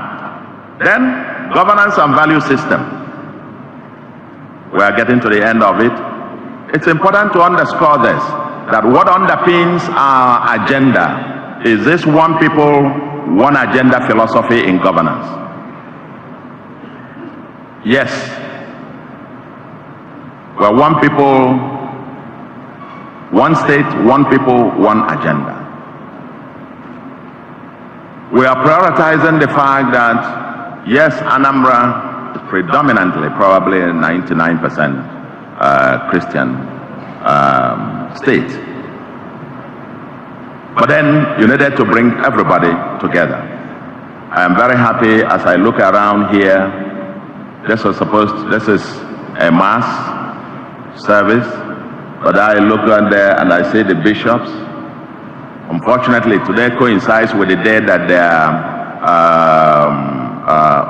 Then governance and value system. We are getting to the end of it. It's important to underscore this, that what underpins our agenda is this one people, one agenda philosophy in governance. Yes, we're one people, one state, one people, one agenda. We are prioritizing the fact that, yes, Anambra is predominantly, probably 99% Christian state. But then you needed to bring everybody together. I am very happy as I look around here. This is a mass service, but I look on there and I see the bishops. Unfortunately, today coincides with the day that they are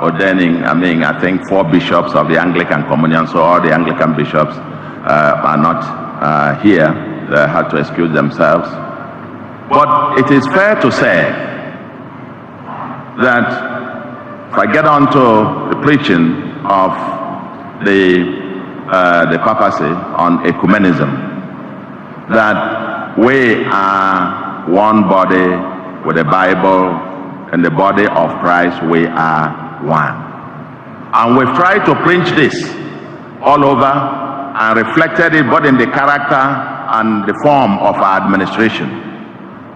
ordaining, I think 4 bishops of the Anglican Communion, so all the Anglican bishops are not here. They had to excuse themselves. But it is fair to say that if I get on to the preaching of the papacy on ecumenism, that we are one body with a Bible, in the body of Christ, we are one. And we've tried to preach this all over and reflected it both in the character and the form of our administration.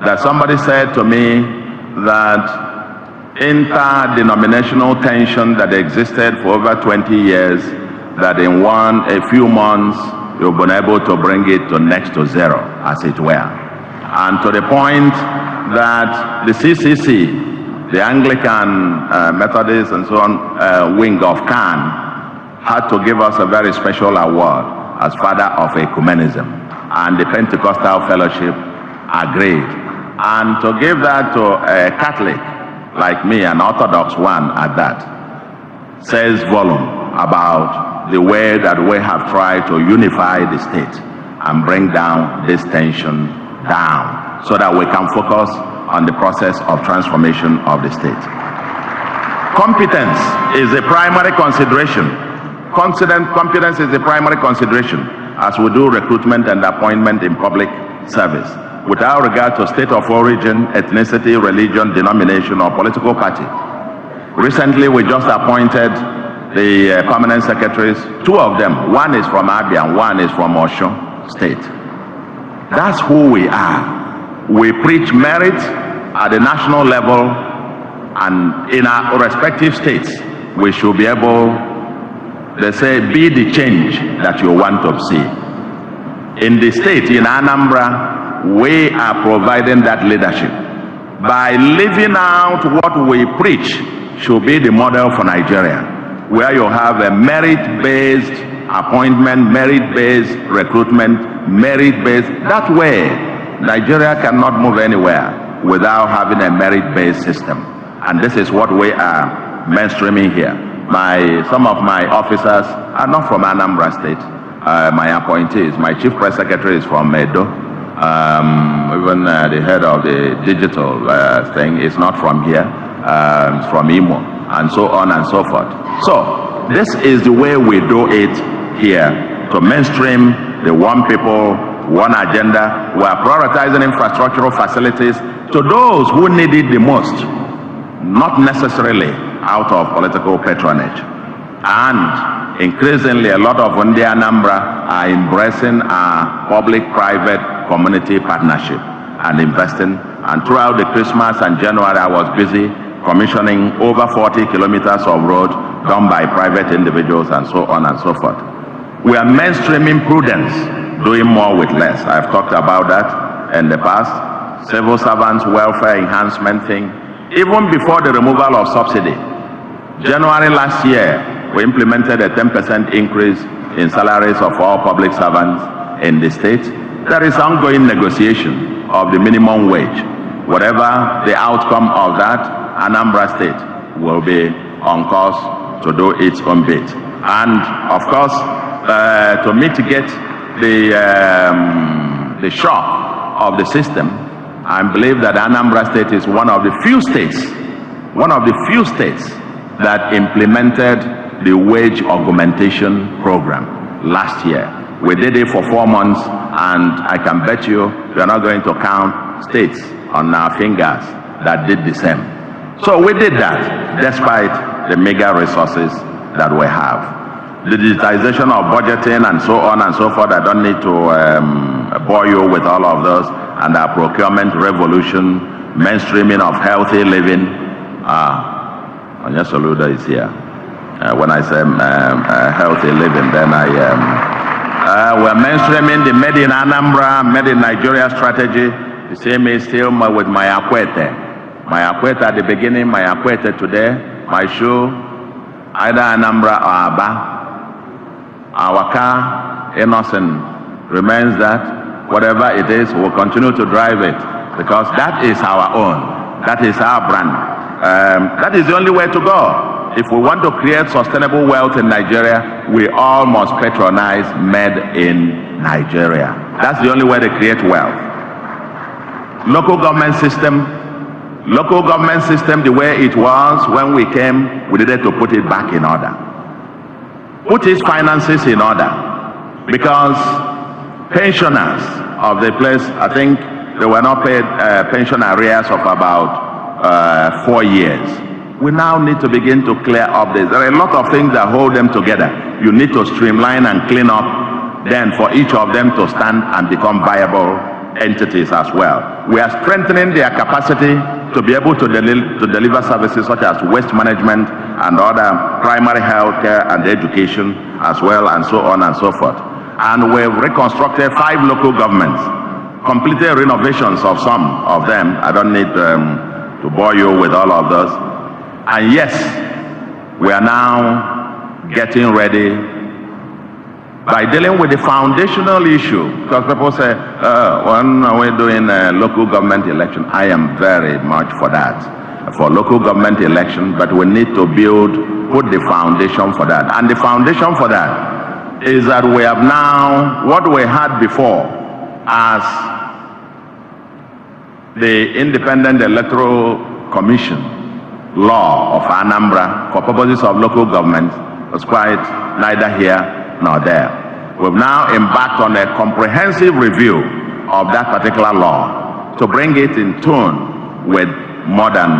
That somebody said to me that interdenominational tension that existed for over 20 years, that in a few months, you've been able to bring it to next to zero, as it were. And to the point that the CCC, the Anglican, Methodist, and so on, wing of CAN, had to give us a very special award as Father of Ecumenism. And the Pentecostal Fellowship agreed. And to give that to a Catholic like me, an Orthodox one at that, says volume about the way that we have tried to unify the state and bring down this tension down so that we can focus on the process of transformation of the state. Competence is a primary consideration. Competence is a primary consideration as we do recruitment and appointment in public service, without regard to state of origin, ethnicity, religion, denomination, or political party. Recently, we just appointed the permanent secretaries, two of them. One is from Abia and one is from Osun State. That's who we are. We preach merit at the national level, and in our respective states, we should be able, they say, be the change that you want to see. In the state, in Anambra, we are providing that leadership. By living out what we preach should be the model for Nigeria, where you have a merit-based appointment, merit-based recruitment, merit-based. That way, Nigeria cannot move anywhere without having a merit-based system. And this is what we are mainstreaming here. Some of my officers are not from Anambra State. My appointees, my chief press secretary is from Edo. Even the head of the digital thing is not from here. It's from Imo, and so on and so forth. So this is the way we do it here, to mainstream the one people, one agenda. We are prioritizing infrastructural facilities to those who need it the most, not necessarily out of political patronage. And increasingly, a lot of Anambra are embracing our public-private community partnership and investing. And throughout the Christmas and January, I was busy commissioning over 40 kilometers of road done by private individuals and so on and so forth. We are mainstreaming prudence, doing more with less. I've talked about that in the past. Civil servants welfare enhancement thing. Even before the removal of subsidy, January last year, we implemented a 10% increase in salaries of all public servants in the state. There is ongoing negotiation of the minimum wage. Whatever the outcome of that, Anambra State will be on course to do its own bit. And of course, to mitigate the shock of the system, I believe that Anambra State is one of the few states that implemented the wage augmentation program last year. We did it for 4 months, and I can bet you we are not going to count states on our fingers that did the same. So we did that despite the mega resources that we have. The digitization of budgeting and so on and so forth, I don't need to bore you with all of those, and our procurement revolution, mainstreaming of healthy living. Soludo is here. When I say healthy living, then we're mainstreaming the Made in Anambra, Made in Nigeria strategy. The same is still with my Akwete. My Akwete at the beginning, my Akwete today, my shoe, either Anambra or Aba. Awka, innocent, remains that. Whatever it is, we'll continue to drive it, because that is our own. That is our brand. That is the only way to go. If we want to create sustainable wealth in Nigeria, we all must patronize Made in Nigeria. That's the only way to create wealth. Local government system, the way it was when we came, we needed to put it back in order. Put its finances in order, because pensioners of the place, I think they were not paid pension arrears of about 4 years. We now need to begin to clear up this. There are a lot of things that hold them together. You need to streamline and clean up, then for each of them to stand and become viable entities as well. We are strengthening their capacity to be able to deliver services such as waste management and other primary health care and education as well, and so on and so forth. And we've reconstructed 5 local governments, completed renovations of some of them. I don't need to bore you with all of those. And yes, we are now getting ready by dealing with the foundational issue, because people say, when are we doing a local government election? I am very much for that, for local government election, but we need to put the foundation for that. And the foundation for that is that we have now, what we had before as the Independent Electoral Commission law of Anambra for purposes of local government was quite neither here nor there. We've now embarked on a comprehensive review of that particular law to bring it in tune with modern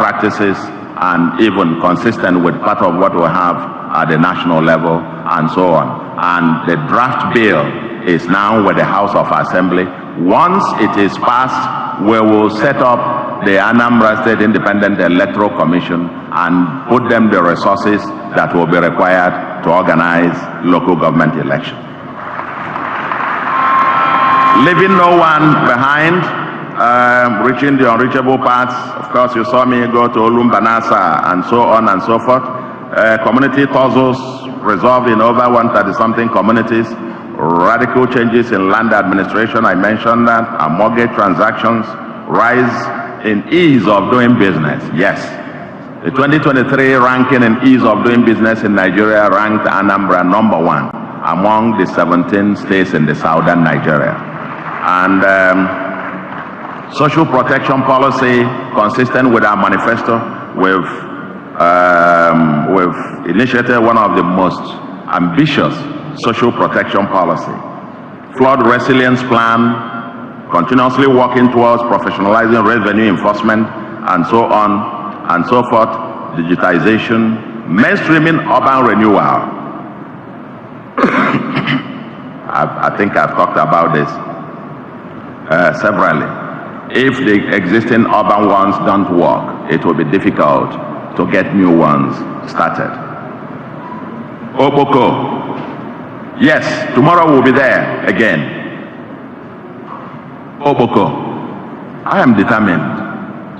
practices and even consistent with part of what we have at the national level and so on. And the draft bill is now with the House of Assembly. Once it is passed, we will set up the Anambra State Independent Electoral Commission and put them the resources that will be required to organize local government election. Leaving no one behind, reaching the unreachable parts. Of course, you saw me go to Olumbanasa and so on and so forth. Community tussles resolved in over 130-something communities. Radical changes in land administration, I mentioned that. And mortgage transactions, rise in ease of doing business. Yes. The 2023 ranking in ease of doing business in Nigeria ranked Anambra #1 among the 17 states in the southern Nigeria. And social protection policy consistent with our manifesto, we've initiated one of the most ambitious social protection policy. Flood resilience plan, continuously working towards professionalizing revenue enforcement and so on and so forth, digitization, mainstreaming urban renewal. I think I've talked about this severally. If the existing urban ones don't work, it will be difficult to get new ones started. Oboko. Yes, tomorrow we'll be there again. Oboko. I am determined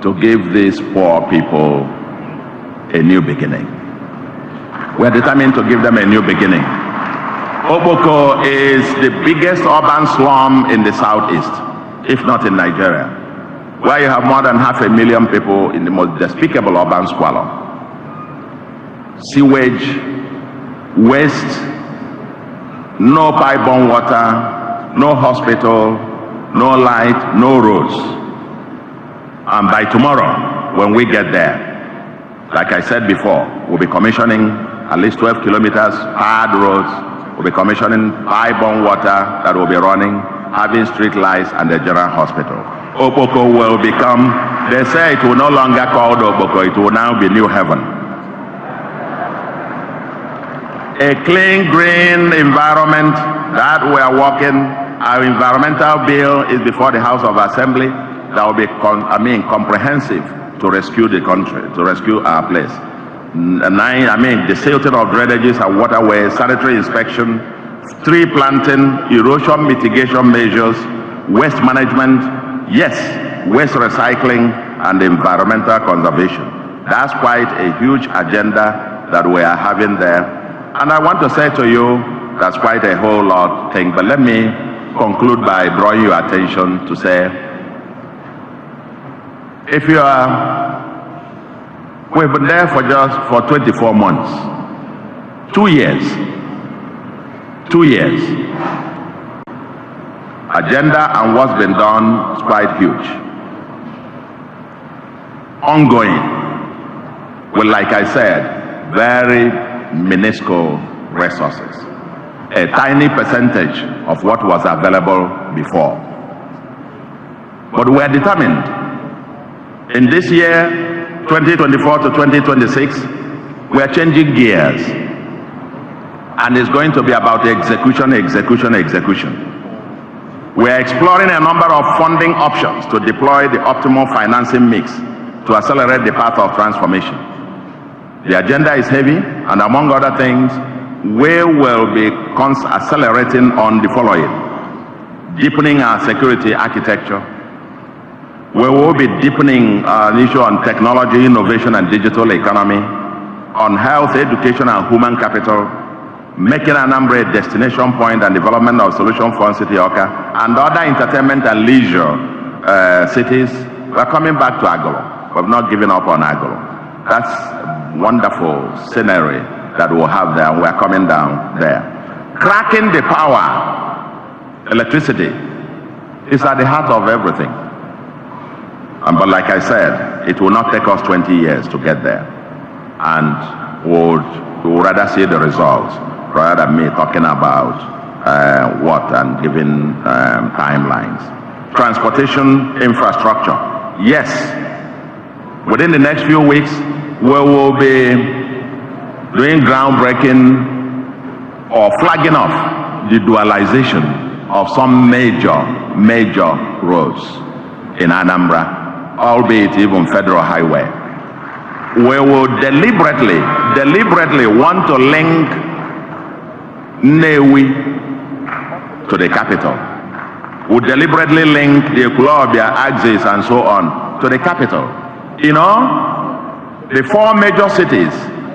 to give these poor people a new beginning. We are determined to give them a new beginning. Oboko is the biggest urban slum in the southeast, if not in Nigeria, where you have more than 500,000 people in the most despicable urban squalor. Sewage, waste, no pipe-borne water, no hospital, no light, no roads. And by tomorrow, when we get there, like I said before, we'll be commissioning at least 12 kilometers hard roads. We'll be commissioning pipe-borne water that will be running, having street lights and the general hospital. Oboko will become, they say it will no longer called Oboko, it will now be New Heaven. A clean, green environment that we are working. Our environmental bill is before the House of Assembly. That will be, comprehensive to rescue the country, to rescue our place. The silting of drainages and waterways, sanitary inspection, tree planting, erosion mitigation measures, waste management, yes, waste recycling, and environmental conservation. That's quite a huge agenda that we are having there. And I want to say to you, that's quite a whole lot thing, but let me conclude by drawing your attention to say, if you are, we've been there for 24 months, 2 years, 2 years. Agenda and what's been done is quite huge. Ongoing, with, like I said, very minuscule resources. A tiny percentage of what was available before. But we are determined. In this year, 2024 to 2026, we are changing gears. And it's going to be about execution, execution, execution. We are exploring a number of funding options to deploy the optimal financing mix to accelerate the path of transformation. The agenda is heavy, and among other things, we will be accelerating on the following: deepening our security architecture. We will be deepening our issue on technology, innovation, and digital economy, on health, education, and human capital, making Anambra a destination point and development of solution for city Awka, and other entertainment and leisure cities. We're coming back to Agolo. We've not given up on Agolo. That's a wonderful scenery that we'll have there. We're coming down there. Cracking the power, electricity, is at the heart of everything. But like I said, it will not take us 20 years to get there. And we would rather see the results rather than me talking about what and giving timelines. Transportation infrastructure. Yes, within the next few weeks, we will be doing groundbreaking or flagging off the dualization of some major roads in Anambra, albeit even federal highway. We will deliberately want to link Nnewi to the capital. We deliberately link the Ekulobia axis and so on to the capital. You know, the four major cities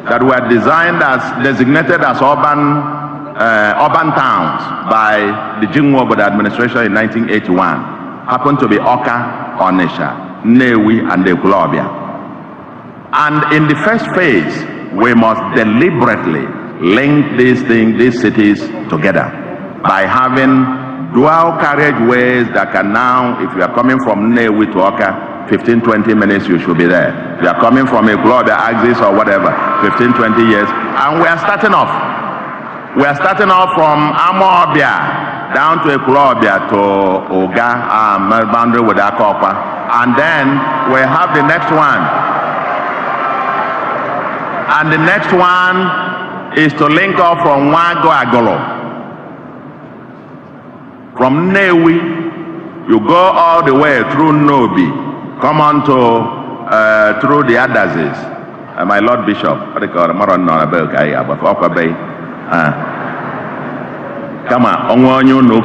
that were designated as urban towns by the Jinwobodo administration in 1981 happened to be Awka, Onitsha, Nnewi, and Ekulobia. And in the first phase, we must deliberately link these cities together by having dual carriageways that can now, if you are coming from Nnewi to Awka, 15-20 minutes you should be there. If you are coming from Ekulobia axis or whatever, 15-20 years. And we are starting off. We are starting off from Amobia down to Ekulobia to Oga, boundary with Awka. And then we have the next one. And the next one is to link up from Wago Agolo. From Nnewi, you go all the way through Nobi, come on to through the Adazes. My Lord Bishop, come on, you know,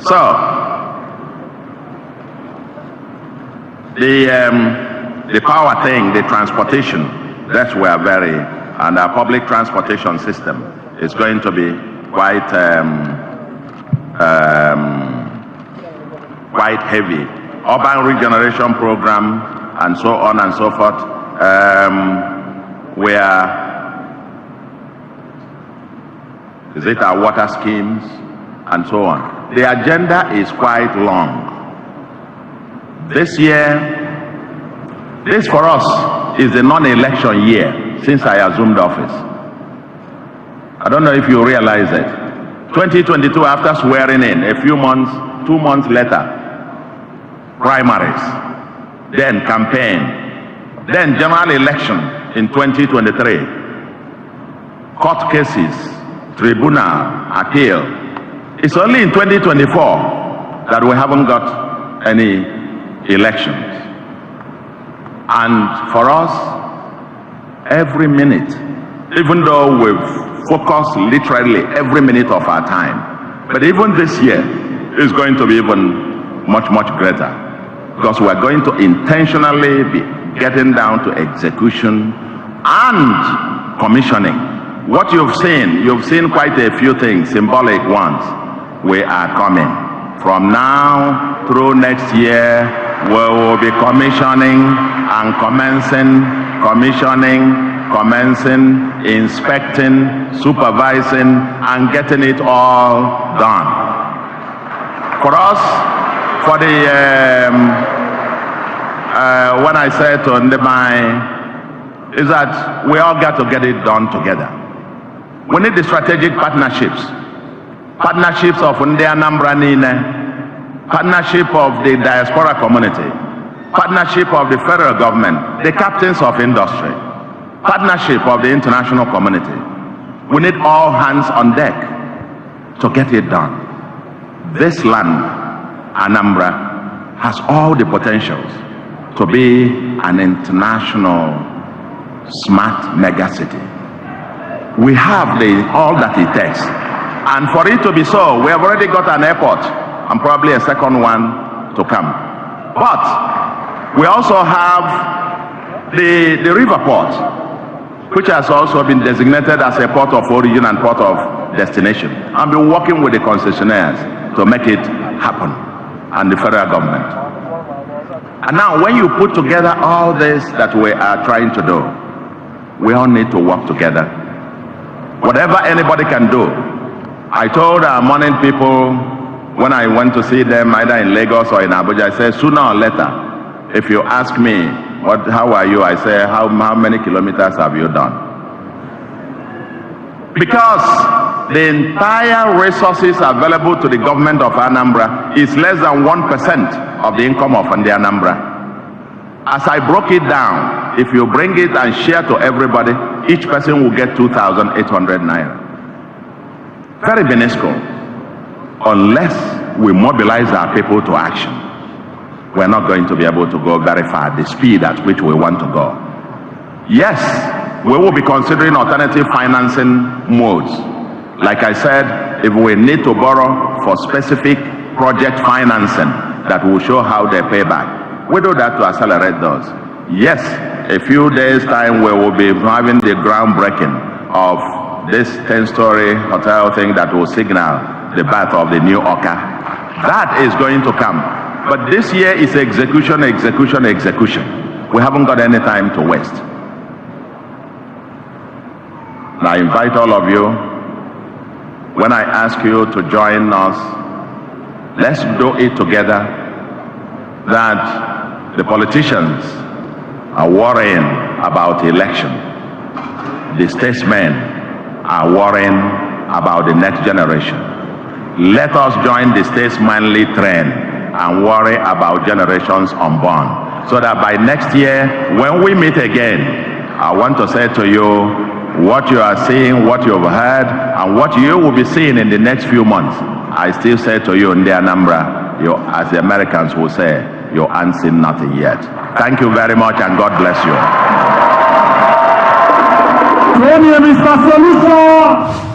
so the power thing, the transportation, that's where and our public transportation system is going to be quite heavy. Urban regeneration program and so on and so forth. Is it our water schemes and so on? The agenda is quite long. This year, this for us is a non-election year since I assumed office. I don't know if you realize it. 2022, after swearing in, a few months, 2 months later, primaries, then campaign, then general election in 2023, court cases, tribunal, appeal. It's only in 2024 that we haven't got any elections. And for us, every minute, even though we've focused literally every minute of our time, but even this year is going to be even much greater, because we're going to intentionally be getting down to execution and commissioning. What you've seen quite a few things, symbolic ones. We are coming. From now through next year, we will be commissioning and commencing, inspecting, supervising, and getting it all done. For us, for the, when I said to Ndemai, is that we all got to get it done together. We need the strategic partnerships. Partnerships of Anambra Nine, partnership of the diaspora community, partnership of the federal government, the captains of industry, partnership of the international community. We need all hands on deck to get it done. This land, Anambra, has all the potentials to be an international smart megacity. We have all that it takes. And for it to be so, we have already got an airport and probably a second one to come. But we also have the river port, which has also been designated as a port of origin and port of destination. I've been working with the concessionaires to make it happen, and the federal government. And now when you put together all this that we are trying to do, we all need to work together. Whatever anybody can do. I told our morning people when I went to see them either in Lagos or in Abuja, I said, sooner or later, if you ask me, how are you? I say, how many kilometers have you done? Because the entire resources available to the government of Anambra is less than 1% of the income of the Anambra. As I broke it down, if you bring it and share to everybody, each person will get 2,800 naira. Very minuscule. Unless we mobilize our people to action, we're not going to be able to go very far at the speed at which we want to go. Yes, we will be considering alternative financing modes. Like I said, if we need to borrow for specific project financing that will show how they pay back, we do that to accelerate those. Yes, a few days' time we will be having the groundbreaking of this 10-story hotel thing that will signal the birth of the new Awka. That is going to come. But this year is execution, execution, execution. We haven't got any time to waste. And I invite all of you, when I ask you to join us, let's do it together, that the politicians are worrying about election. The statesmen are worrying about the next generation. Let us join the statesmanly train and worry about generations unborn, so that by next year, when we meet again, I want to say to you, what you are seeing, what you've heard, and what you will be seeing in the next few months, I still say to you in the Anambra, as the Americans will say, you ain't seen nothing yet. Thank you very much, and God bless you. Mr. Soludo.